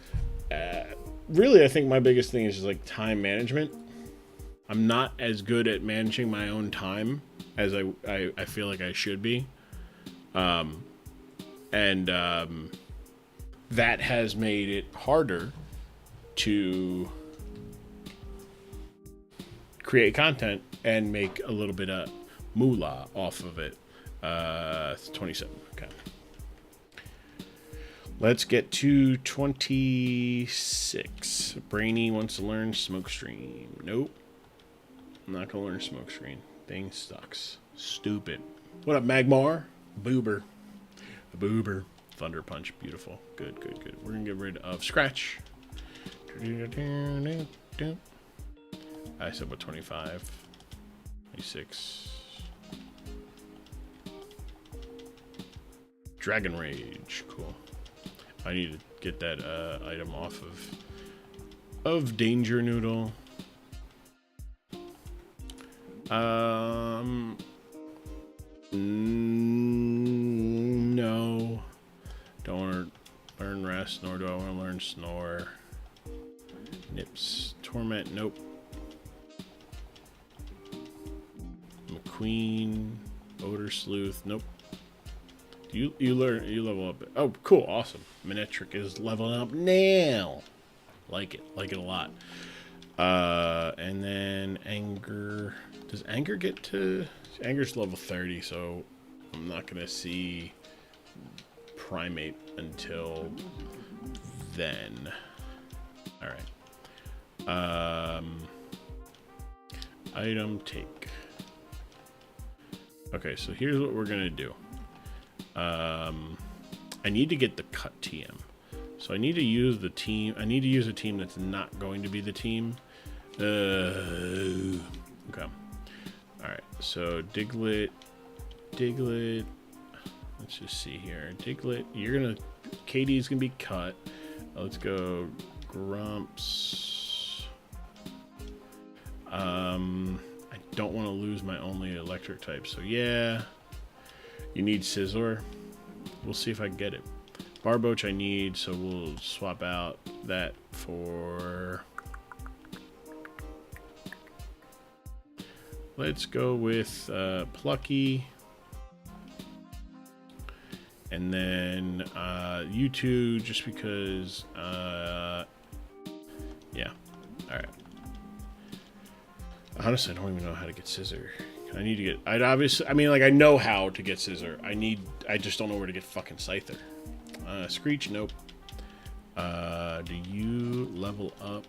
Really, I think my biggest thing is just, like, time management. I'm not as good at managing my own time as I feel like I should be. That has made it harder to create content and make a little bit of moolah off of it. It's 27. Okay. Let's get to 26. Brainy wants to learn Smokescreen. Nope. I'm not going to learn Smokescreen. Thing sucks. Stupid. What up, Magmar? Boober. The Boober. Thunder Punch. Beautiful. Good. We're going to get rid of Scratch. I said, what, 25? 26. Dragon Rage. Cool. I need to get that item off of Danger Noodle. No. Don't want to learn Rest, nor do I want to learn Snore. Nips. Torment, nope. McQueen. Odor Sleuth, nope. You level up. Oh, cool, awesome. Minetric is leveling up now. Like it a lot. And then Anger. Does Anger get to... Anger's level 30, so I'm not going to see Primate until then. Alright. Item take. Okay, so here's what we're going to do. I need to get the cut TM. So I need to use the team. I need to use a team that's not going to be the team. Okay. Alright, so Diglett. Let's just see here. Diglett, you're gonna... Katie's gonna be cut. Let's go Grumps. I don't want to lose my only electric type, so yeah. You need Scizor. We'll see if I can get it. Barboach I need, so we'll swap out that for... Let's go with Plucky. And then you two, just because... yeah. Alright. Honestly, I don't even know how to get Scizor. I need to get... I mean, like, I know how to get Scizor. I just don't know where to get fucking Scyther. Screech, nope. Do you level up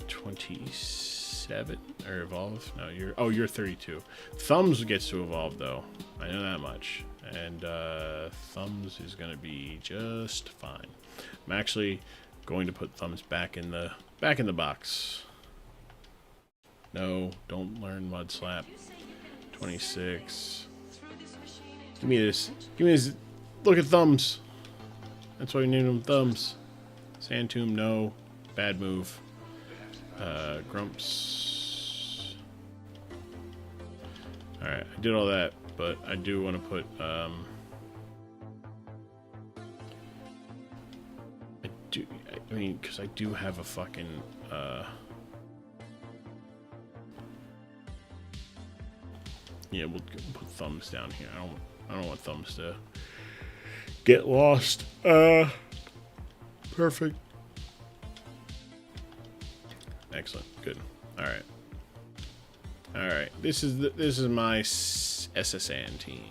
27 or evolve? No, you're 32. Thumbs gets to evolve though. I know that much. And Thumbs is gonna be just fine. I'm actually going to put Thumbs back in the box. No, don't learn Mud Slap. 26. Give me this. Give me this. Look at Thumbs. That's why we named them Thumbs. Sand Tomb, no. Bad move. Grumps. Alright, I did all that, but I do want to put, I mean, because I do have a fucking, yeah, we'll put Thumbs down here. I don't want Thumbs to get lost. Perfect. Excellent. Good. All right. All right. This is my SSN team.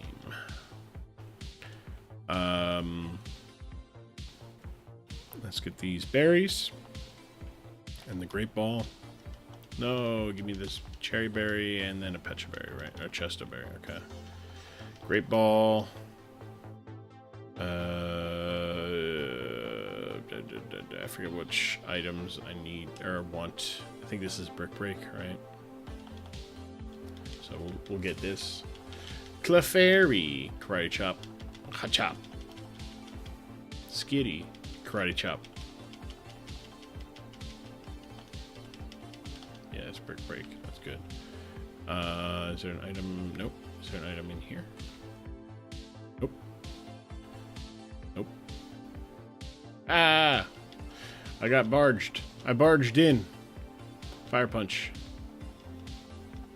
Let's get these berries and the Great Ball. No, give me this Cherry Berry and then a Pecha Berry, right? Or Chesto Berry. Okay. Great Ball. I forget which items I need or want. I think this is Brick Break, right? So we'll get this. Clefairy, Karate Chop, Hachop, Skitty, Karate Chop. Yeah, it's Brick Break. That's good. Is there an item? Nope. Is there an item in here? Nope. Nope. Ah! I got barged. I barged in. Fire Punch.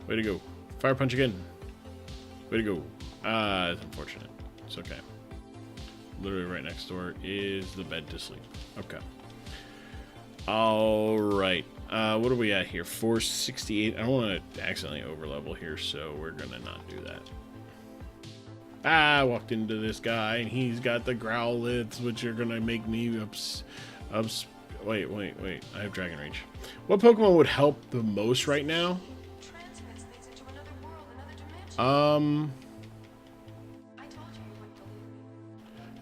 Way to go. Fire Punch again. Way to go. Ah, it's unfortunate. It's okay. Literally right next door is the bed to sleep. Okay. Alright. What are we at here? 468. I don't want to accidentally overlevel here, so we're going to not do that. I walked into this guy, and he's got the Growlithes, which are going to make me Wait. I have Dragon Reach. What Pokemon would help the most right now? I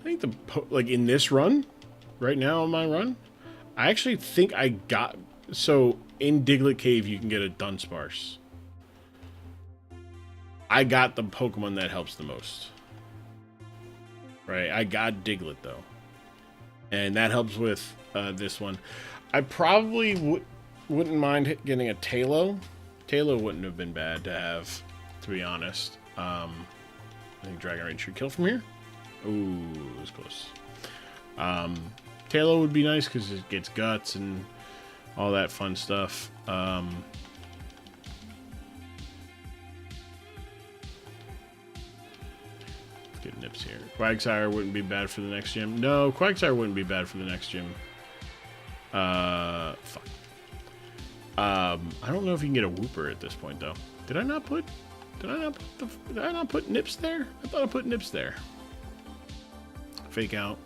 think like in this run, right now on my run, I actually think I got... So, in Diglett Cave, you can get a Dunsparce. I got the Pokemon that helps the most. Right? I got Diglett, though. And that helps with this one. I probably wouldn't mind getting a Talo. Talo wouldn't have been bad to have, to be honest. I think Dragon Rage should kill from here. Ooh, it was close. Talo would be nice because it gets guts and all that fun stuff. Let's get Nips here. Quagsire wouldn't be bad for the next gym. No, Quagsire wouldn't be bad for the next gym. Fuck. I don't know if you can get a Wooper at this point though. Did I not put Nips there? I thought I put Nips there. Fake out.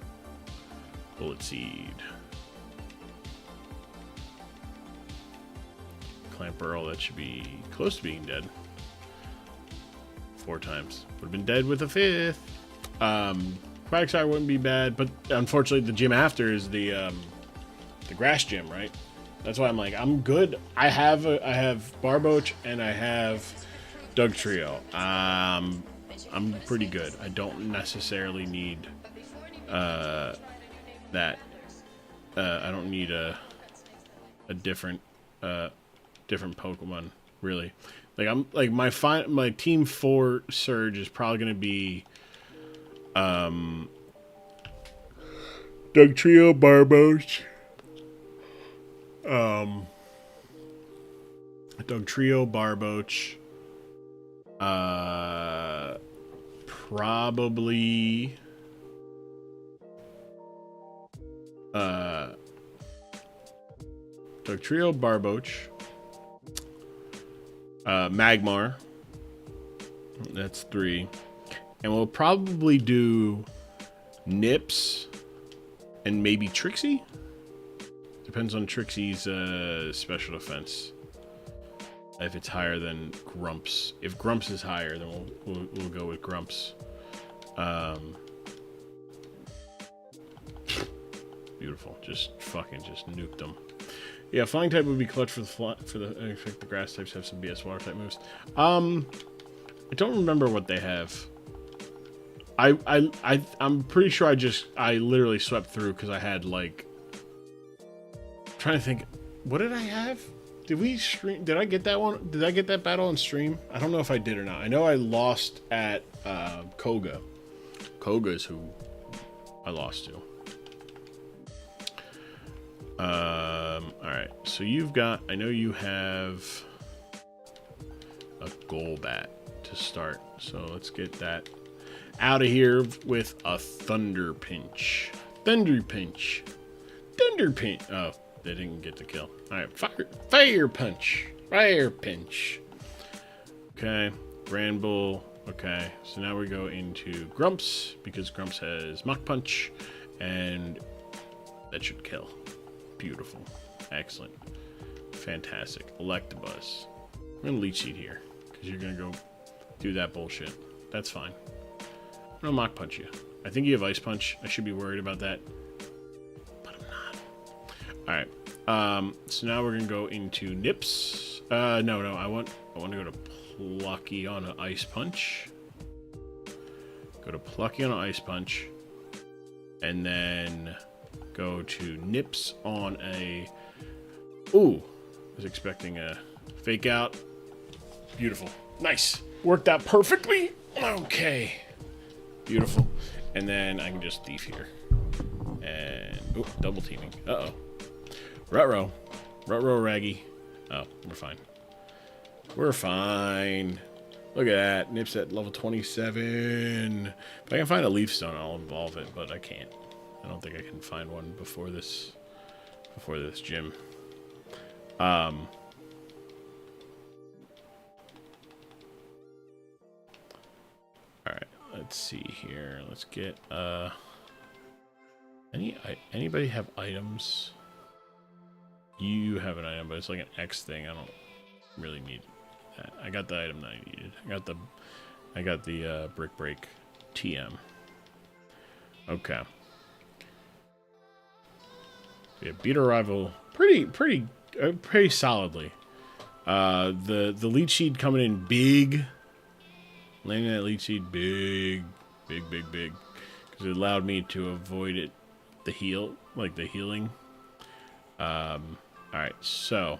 Bullet Seed. Clamp Earl, that should be close to being dead. 4 times. Would have been dead with a 5th. Quagsire wouldn't be bad, but unfortunately the gym after is the grass gym, right? That's why I'm like, I'm good. I have Barboach and I have Dugtrio. I'm pretty good. I don't necessarily need that. I don't need a different Pokemon, really. Like I'm like my team 4 Surge is probably gonna be Dugtrio, Barboach, Dugtrio, Barboach, probably Dugtrio, Barboach, Magmar. That's 3. And we'll probably do Nips and maybe Trixie. Depends on Trixie's special defense. If it's higher than Grumps. If Grumps is higher, then we'll go with Grumps. Beautiful. Just nuked them. Yeah, Flying type would be clutch for the effect. The grass types have some BS water type moves. I don't remember what they have. I'm pretty sure I literally swept through because I had like. I'm trying to think, what did I have? Did we stream? Did I get that one? Did I get that battle on stream? I don't know if I did or not. I know I lost at Koga. Koga is who I lost to. Alright, so you've got, I know you have a Golbat to start, so let's get that out of here with a Thunder Pinch. Thunder Pinch. Thunder Pinch. Oh, they didn't get the kill. Alright, Fire Punch. Fire Pinch. Okay, Granbull. Okay, so now we go into Grumps, because Grumps has Mach Punch, and that should kill. Beautiful. Excellent. Fantastic. Electabuzz. I'm going to Leech Seed here, because you're going to go do that bullshit. That's fine. I'm going to Mach Punch you. I think you have Ice Punch. I should be worried about that. But I'm not. Alright. So now we're going to go into Nips. No. I want to go to Plucky on an Ice Punch. Go to Plucky on an Ice Punch. And then go to Nips on a... Ooh. I was expecting a Fake Out. Beautiful. Nice. Worked out perfectly. Okay. Beautiful. And then I can just Thief here. And... Ooh, double teaming. Uh-oh. Rutro. Rutro, Raggy. Oh, we're fine. We're fine. Look at that. Nips at level 27. If I can find a Leaf Stone, I'll evolve it, but I can't. I don't think I can find one before this gym. Alright, let's see here. Let's get anybody have items? You have an item, but it's like an X thing. I don't really need that. I got the item that I needed. I got the Brick Break TM. Okay. Yeah, beat our rival pretty solidly. The Leech Seed coming in big. Landing that Leech Seed big. Because it allowed me to avoid the healing. Alright, so.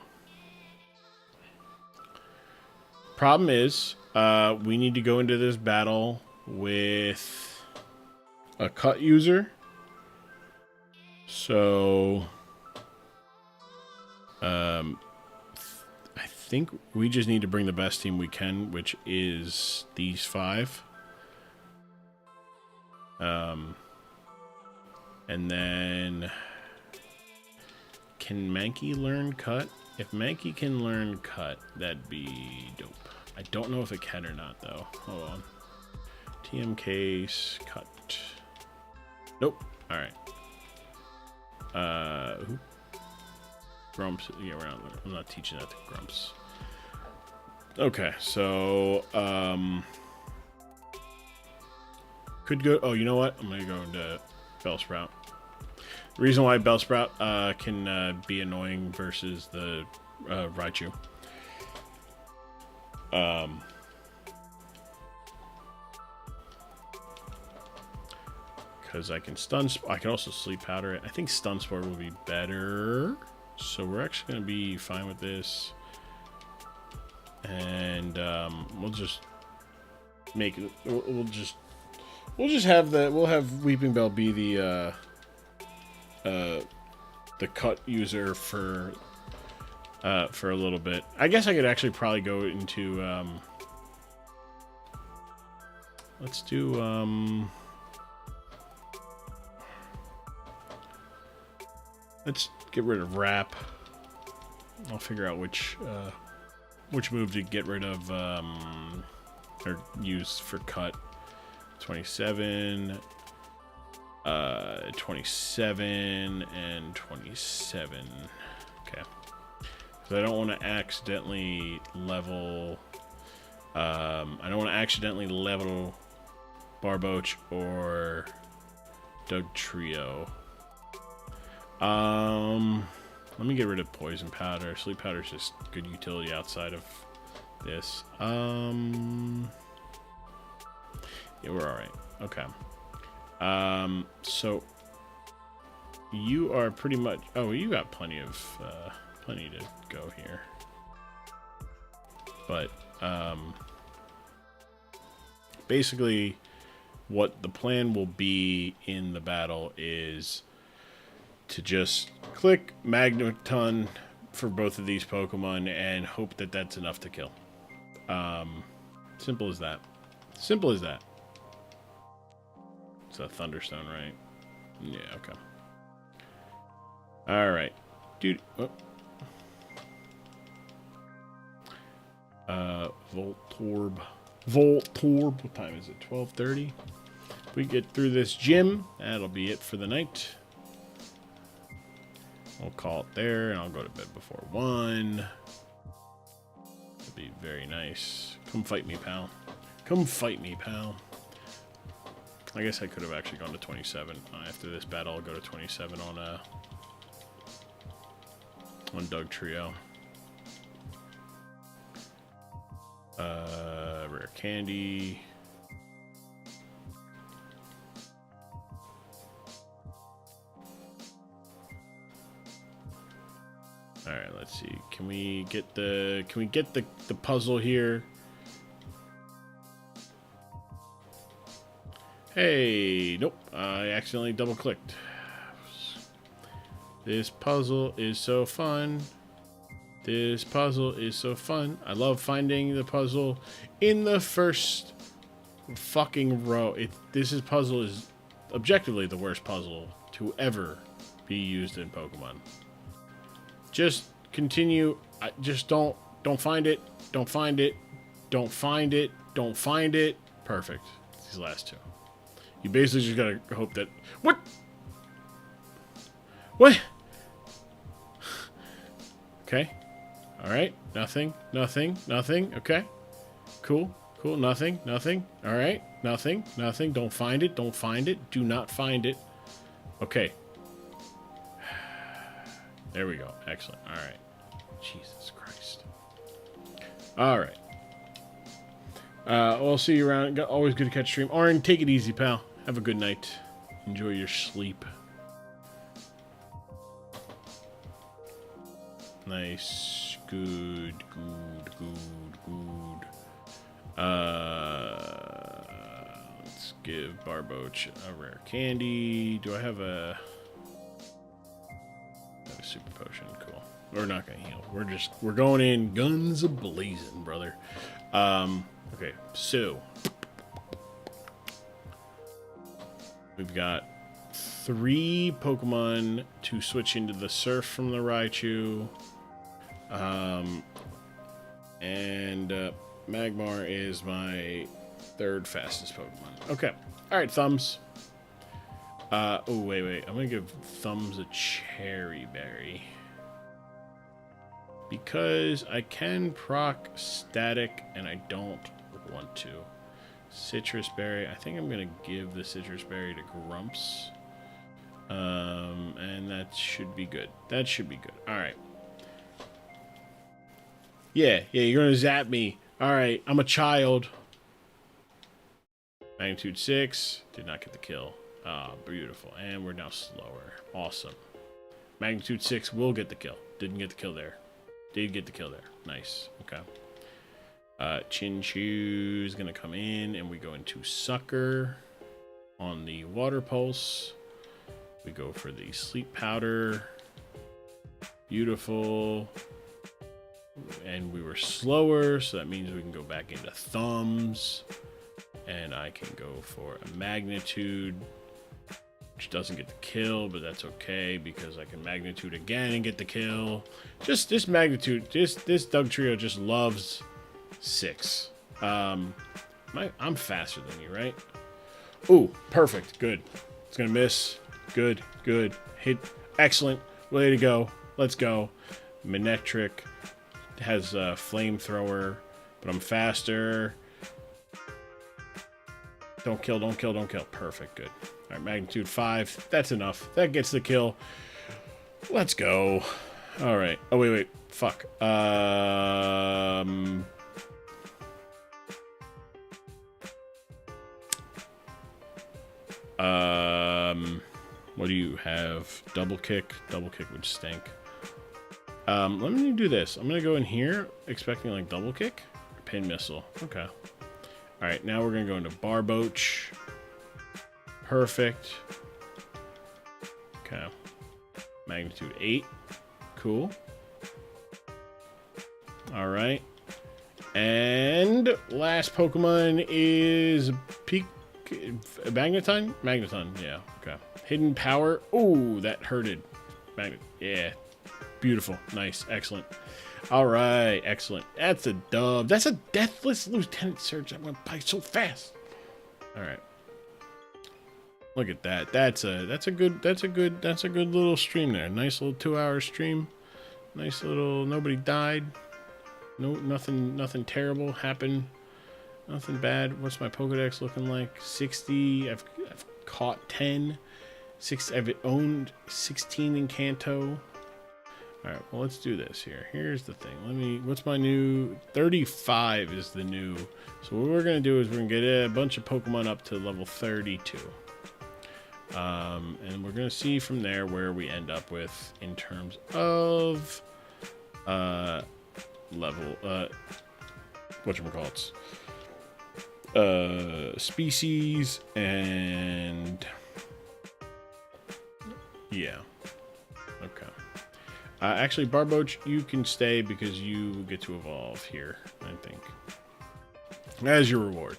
Problem is, we need to go into this battle with a cut user. So, I think we just need to bring the best team we can, which is these 5. And then, can Mankey learn cut? If Mankey can learn cut, that'd be dope. I don't know if it can or not, though. Hold on. TM case, cut. Nope. Alright. Who? Grumps. Yeah, I'm not teaching that to Grumps. Okay, so, could go, oh, you know what? I'm gonna go into Bellsprout. The reason why Bellsprout can be annoying versus the Raichu. Because I can I can also sleep powder it. I think stun spore will be better. So we're actually going to be fine with this. And we'll just make it. We'll just have we'll have Weeping Bell be the cut user for a little bit. I guess I could actually probably go into let's do let's get rid of Wrap. I'll figure out which move to get rid of or use for cut. 27, 27, and 27. Okay. So I don't want to accidentally level. I don't want to accidentally level Barboach or Doug Trio. Let me get rid of poison powder. Sleep powder is just good utility outside of this. Yeah, we're all right. Okay. So you are pretty much. Oh, you got plenty to go here. But basically, what the plan will be in the battle is to just click Magneton for both of these Pokemon and hope that that's enough to kill. Simple as that. Simple as that. It's a Thunderstone, right? Yeah, okay. Alright. Dude. Oh. Voltorb. Voltorb. What time is it? 12:30? If we get through this gym, that'll be it for the night. We'll call it there, and I'll go to bed before 1. That'd be very nice. Come fight me, pal. Come fight me, pal. I guess I could have actually gone to 27. After this battle, I'll go to 27 on Doug Trio. Rare candy. All right, let's see. Can we get the puzzle here? Hey, nope. I accidentally double clicked. This puzzle is so fun. This puzzle is so fun. I love finding the puzzle in the first fucking row. This puzzle is objectively the worst puzzle to ever be used in Pokemon. Just continue. Just don't find it. Don't find it. Don't find it. Don't find it. Perfect. These last two. You basically just gotta hope that. What? What? Okay. All right. Nothing. Nothing. Nothing. Okay. Cool. Cool. Nothing. Nothing. All right. Nothing. Nothing. Don't find it. Don't find it. Do not find it. Okay. There we go. Excellent. All right. Jesus Christ. All right. We'll see you around. Always good to catch stream. Orin, take it easy, pal. Have a good night. Enjoy your sleep. Nice. Good, good, good, good. Let's give Barboach a rare candy. Do I have a super potion? Cool. We're not gonna heal. We're going in guns a-blazing, brother. Okay, so we've got 3 Pokemon to switch into the Surf from the Raichu. And Magmar is my 3rd fastest Pokemon. Okay. Alright, Thumbs. Oh, wait. I'm gonna give Thumbs a Cherry Berry. Because I can proc Static, and I don't want to. Citrus Berry. I think I'm gonna give the Citrus Berry to Grumps. And that should be good. That should be good. Alright. Yeah, you're gonna zap me. Alright, I'm a child. Magnitude 6. Did not get the kill. Ah, beautiful. And we're now slower. Awesome. Magnitude 6 will get the kill. Didn't get the kill there. Did get the kill there. Nice. Okay. Chinchu's gonna come in, and we go into Sucker on the Water Pulse. We go for the Sleep Powder. Beautiful. And we were slower, so that means we can go back into Thumbs. And I can go for a Magnitude, which doesn't get the kill, but that's okay because I can Magnitude again and get the kill. Just this Magnitude, this Dugtrio just loves 6. I'm faster than you, right? Ooh, perfect. Good. It's gonna miss. Good. Hit. Excellent. Way to go. Let's go. Manectric has a flamethrower, but I'm faster. Don't kill. Perfect. Good. All right, Magnitude 5. That's enough. That gets the kill. Let's go. All right. Oh, wait. Fuck. What do you have? Double kick. Double kick would stink. Let me do this. I'm gonna go in here expecting like double kick. Pin missile. Okay. Alright, now we're gonna go into Barboach. Perfect. Okay. Magnitude 8. Cool. Alright. And last Pokemon is Magneton? Magneton, yeah. Okay. Hidden Power. Ooh, that hurted. Yeah. Beautiful. Nice. Excellent. All right. Excellent. That's a dub. That's a Deathless Lieutenant Surge that went by so fast. All right. Look at that. That's a good little stream there. Nice little 2-hour stream. Nice little, nobody died. No, nothing terrible happened. Nothing bad. What's my Pokedex looking like? 60. I've caught 10. I've owned 16 in Kanto. Alright, well, let's do this here. Here's the thing. What's my new? 35 is the new. So what we're going to do is we're going to get a bunch of Pokemon up to level 32. And we're going to see from there where we end up with in terms of level, whatchamacallits, species, and yeah. Okay. Actually, Barboach, you can stay because you get to evolve here, I think, as your reward.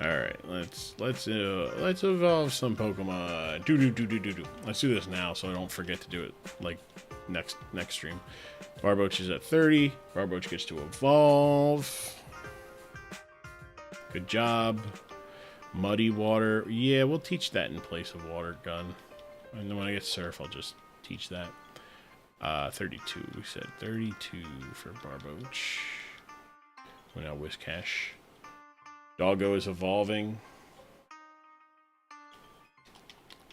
All right, let's evolve some Pokemon. Do. Let's do this now, so I don't forget to do it like next stream. Barboach is at 30. Barboach gets to evolve. Good job. Muddy Water. Yeah, we'll teach that in place of Water Gun. And then when I get Surf, I'll just teach that. 32. We said 32 for Barboach. We're now Whiscash. Doggo is evolving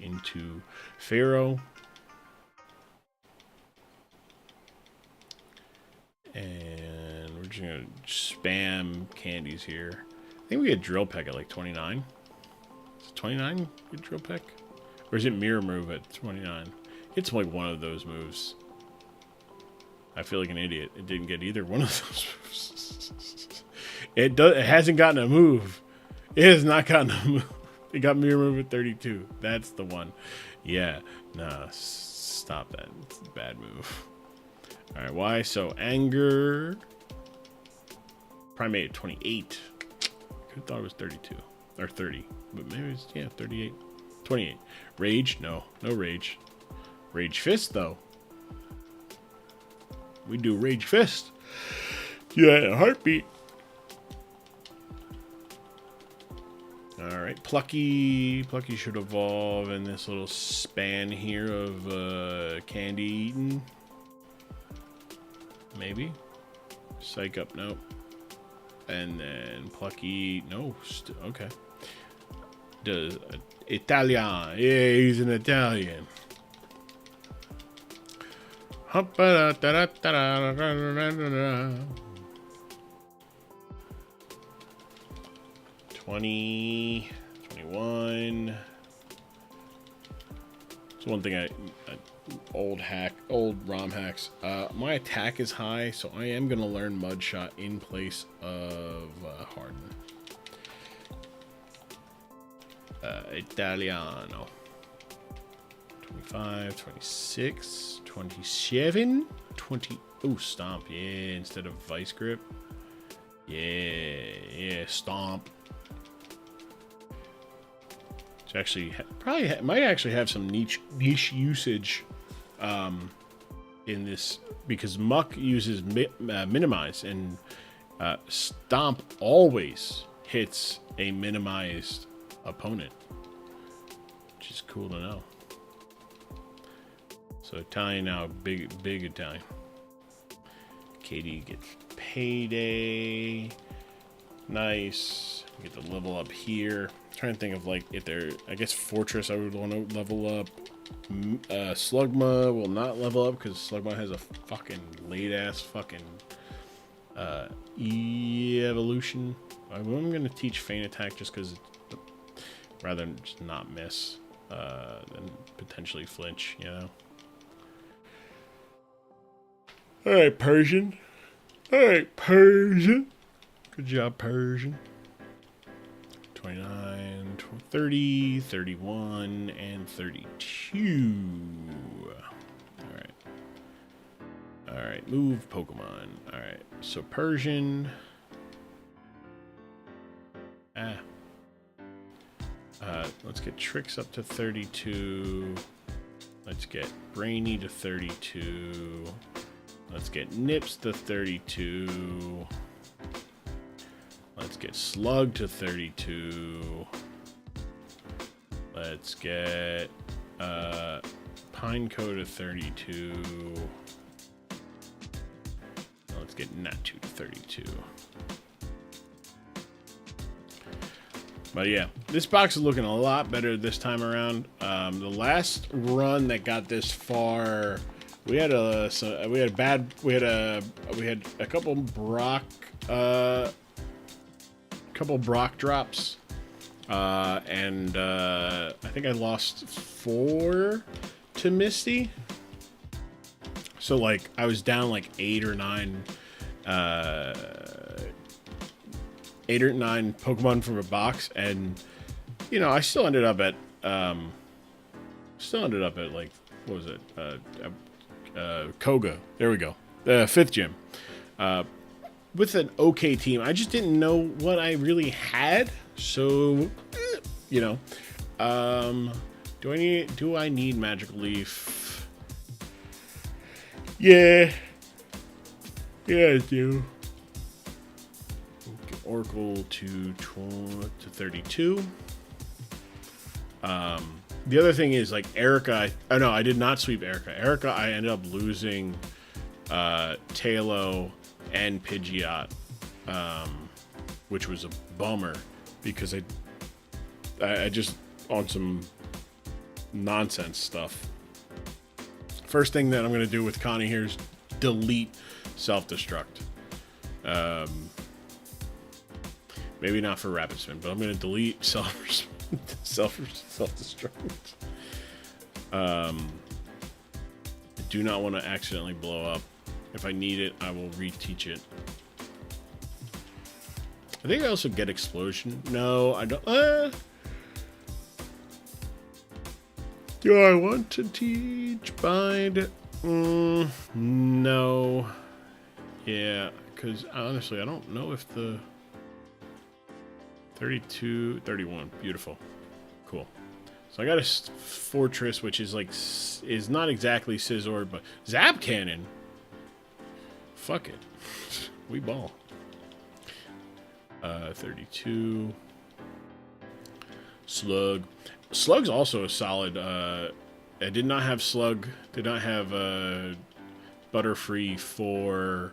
into Pharaoh. And we're just going to spam candies here. I think we get Drill Peck at like 29. Is it 29 good Drill Peck? Or is it Mirror Move at 29? It's like one of those moves. I feel like an idiot. It didn't get either one of those moves. It hasn't gotten a move. It has not gotten a move. It got mirror move at 32. That's the one. Yeah. Nah, stop that. It's a bad move. All right, why? So anger. Primate at 28. I thought it was 32 or 30, but maybe it's 38. 28. Rage? No rage. Rage fist though. We do rage fist. Yeah, in a heartbeat. All right, plucky should evolve in this little span here of candy eating. Maybe. Psych up, nope. And then plucky, no, okay. Does Italian? Yeah, he's an Italian. 20, 21. It's one thing old ROM hacks. My attack is high, so I am gonna learn Mud Shot in place of Harden. Italiano. 25, 26, 27, 20. Oh, stomp. Yeah, instead of vice grip. Yeah, stomp. Which actually might actually have some niche usage in this, because Muck uses minimize, and stomp always hits a minimized opponent, which is cool to know. So Italian now, big Italian. Katie gets payday. Nice. Get the level up here. I'm trying to think of like if there. I guess Fortress I would want to level up. Slugma will not level up because Slugma has a fucking late ass fucking evolution. I'm gonna teach Feint Attack just because rather than just not miss than potentially flinch, you know. All right, Persian. Good job, Persian. 29, 30, 31, and 32. All right, move Pokemon. All right, so Persian. Let's get Tricks up to 32. Let's get Brainy to 32. Let's get Nips to 32. Let's get Slug to 32. Let's get Pineco to 32. Let's get Natu to 32. But yeah, this box is looking a lot better this time around. The last run that got this far, we had a couple Brock drops, and I think I lost 4 to Misty. So like I was down like 8 or 9 Pokemon from a box, and you know I still ended up at like, what was it, Koga. There we go, the 5th gym, with an okay team. I just didn't know what I really had, so you know, do I need Magical Leaf? Yeah, I do. Oracle to 32. The other thing is like Erica. I did not sweep Erica. Erica, I ended up losing Tailo and Pidgeot, which was a bummer because I just on some nonsense stuff. First thing that I'm going to do with Connie here is delete self-destruct. Maybe not for Rapid Spin, but I'm going to delete self-destruct. I do not want to accidentally blow up If I need it, I will reteach it. I think I also get explosion. No, I don't. Do I want to teach bind? No. Yeah, because honestly, I don't know if the 32, 31. Beautiful. Cool. So I got a fortress, which is like, is not exactly Scizor, but Zap Cannon. Fuck it. We ball. 32. Slug. Slug's also a solid. I did not have Slug. Did not have Butterfree for.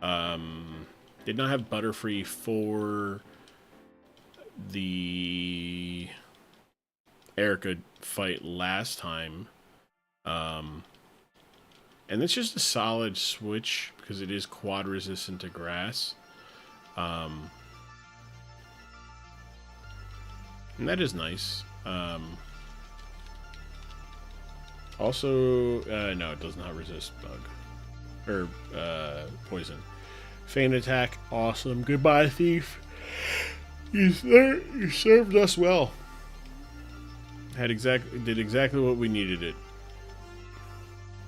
Did not have Butterfree for the Erica fight last time. And it's just a solid switch because it is quad resistant to grass. And that is nice. Also, no, it does not resist bug. Or, poison. Feint attack, awesome. Goodbye, Thief. You served us well. Did exactly what we needed it.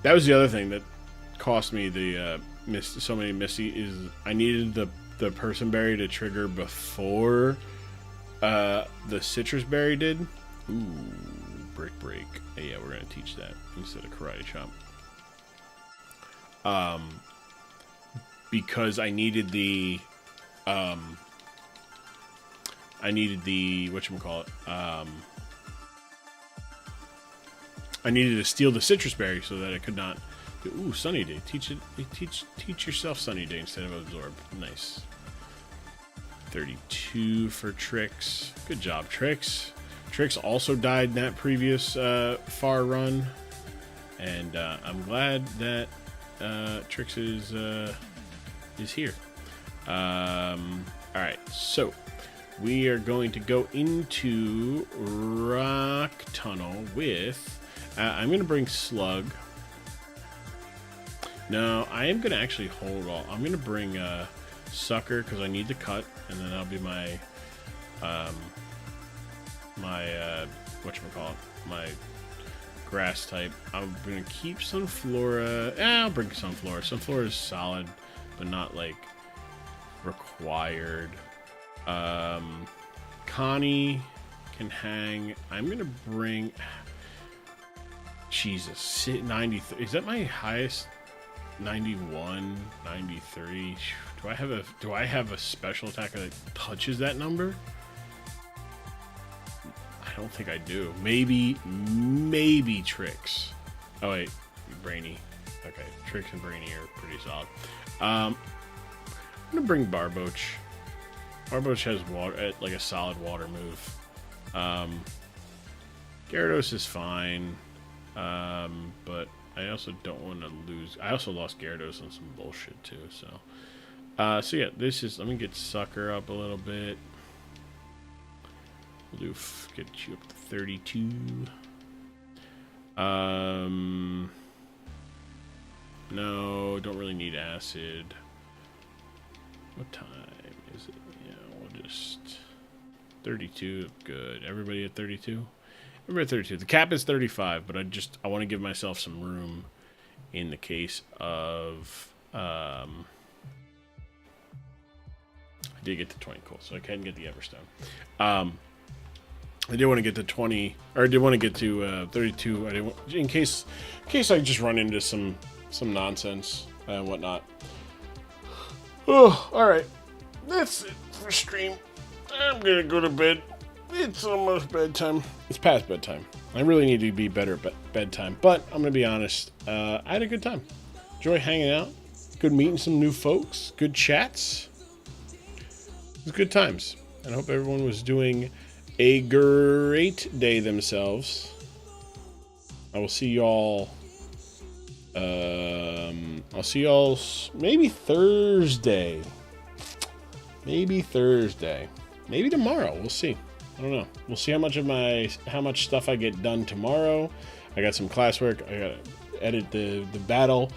That was the other thing that cost me the so many Misty is I needed the Person Berry to trigger before the Citrus Berry did. Ooh, Brick Break. Yeah, we're gonna teach that instead of Karate Chop. Because I needed the whatchamacallit, I needed to steal the Citrus Berry so that I could not do, ooh, Sunny Day. Teach yourself Sunny Day instead of Absorb. Nice. 32 for Trix. Good job, Trix. Trix also died in that previous far run. And I'm glad that Trix is here. Alright, so we are going to go into Rock Tunnel with... I'm going to bring Slug. No, I am going to actually hold all. I'm going to bring Sucker because I need the cut, and then that'll be my whatchamacallit, my grass type. I'm going to keep Sunflora. I'll bring Sunflora. Sunflora is solid, but not like required. Connie can hang. I'm going to bring... Jesus, 93. Is that my highest? 91, 93. Do I have a special attacker that touches that number? I don't think I do. Maybe Trix. Oh wait, Brainy. Okay, Trix and Brainy are pretty solid. I'm gonna bring Barboach. Barboach has water, like a solid water move. Gyarados is fine. But I also don't want to lose. I also lost Gyarados on some bullshit too. So yeah, this is. Let me get Sucker up a little bit. We'll do get you up to 32. No, don't really need acid. What time is it? Yeah, we'll just 32. Good. Everybody at 32. We're at 32. The cap is 35, but I want to give myself some room in the case of I did get to 20, cool, so I can get the Everstone. I did want to get to 20, or I did want to get to 32. I didn't in case I just run into some nonsense and whatnot. Oh, all right, that's it for stream. I'm gonna go to bed. It's almost bedtime. It's past bedtime. I really need to be better at bedtime. But I'm going to be honest. I had a good time. Enjoy hanging out. Good meeting some new folks. Good chats. It was good times. And I hope everyone was doing a great day themselves. I will see y'all. I'll see y'all maybe Thursday. Maybe tomorrow. We'll see. I don't know. We'll see how much stuff I get done tomorrow. I got some classwork. I gotta edit the battle.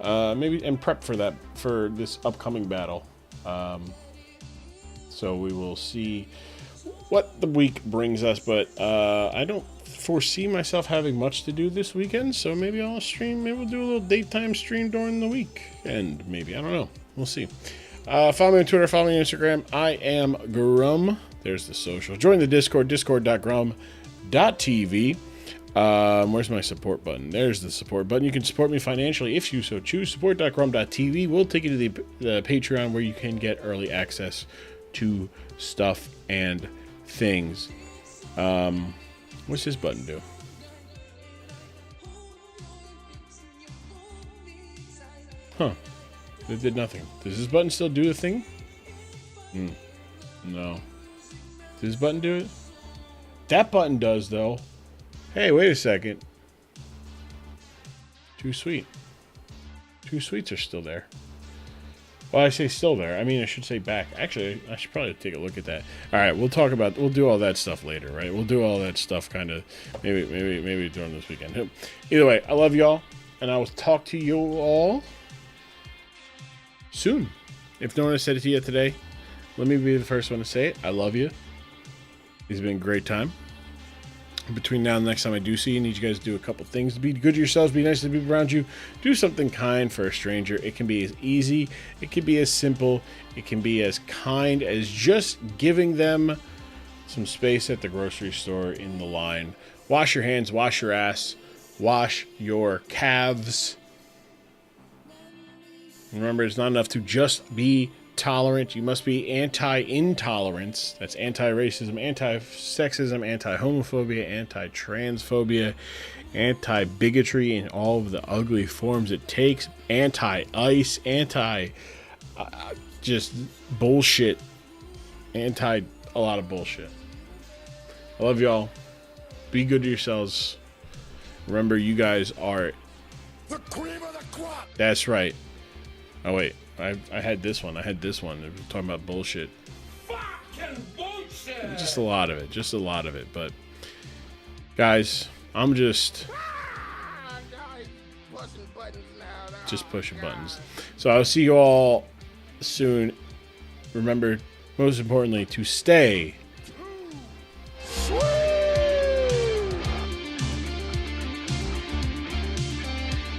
maybe and prep for this upcoming battle. So we will see what the week brings us, but I don't foresee myself having much to do this weekend, so maybe I'll stream. Maybe we'll do a little daytime stream during the week, and maybe, I don't know, we'll see. Follow me on Twitter, follow me on Instagram. I am Grum. There's the social. Join the Discord, discord.grum.tv. Where's my support button? There's the support button. You can support me financially if you so choose. Support.grum.tv will take you to the Patreon, where you can get early access to stuff and things. What's this button do? Huh. It did nothing. Does this button still do the thing? No. Does this button do it? That button does, though. Hey, wait a second. Too sweet. Too sweets are still there. Well, I say still there. I mean, I should say back. Actually, I should probably take a look at that. All right, we'll do all that stuff later, right? We'll do all that stuff kind of maybe during this weekend. Either way, I love y'all, and I will talk to you all soon. If no one has said it to you today, let me be the first one to say it. I love you. It's been a great time. Between now and the next time I do see you, I need you guys to do a couple things. Be good to yourselves. Be nice to the people around you. Do something kind for a stranger. It can be as easy. It can be as simple. It can be as kind as just giving them some space at the grocery store in the line. Wash your hands. Wash your ass. Wash your calves. Remember, it's not enough to just be tolerant. You must be anti-intolerance. That's anti-racism, anti-sexism, anti-homophobia, anti-transphobia, anti-bigotry in all of the ugly forms it takes, anti-ice, just bullshit, a lot of bullshit. I love y'all. Be good to yourselves. Remember, you guys are the cream of the crop. That's right. Oh, wait. I had this one. It was talking about bullshit. Fucking bullshit! Just a lot of it. But, guys, I'm just pushing buttons. So I'll see you all soon. Remember, most importantly, to stay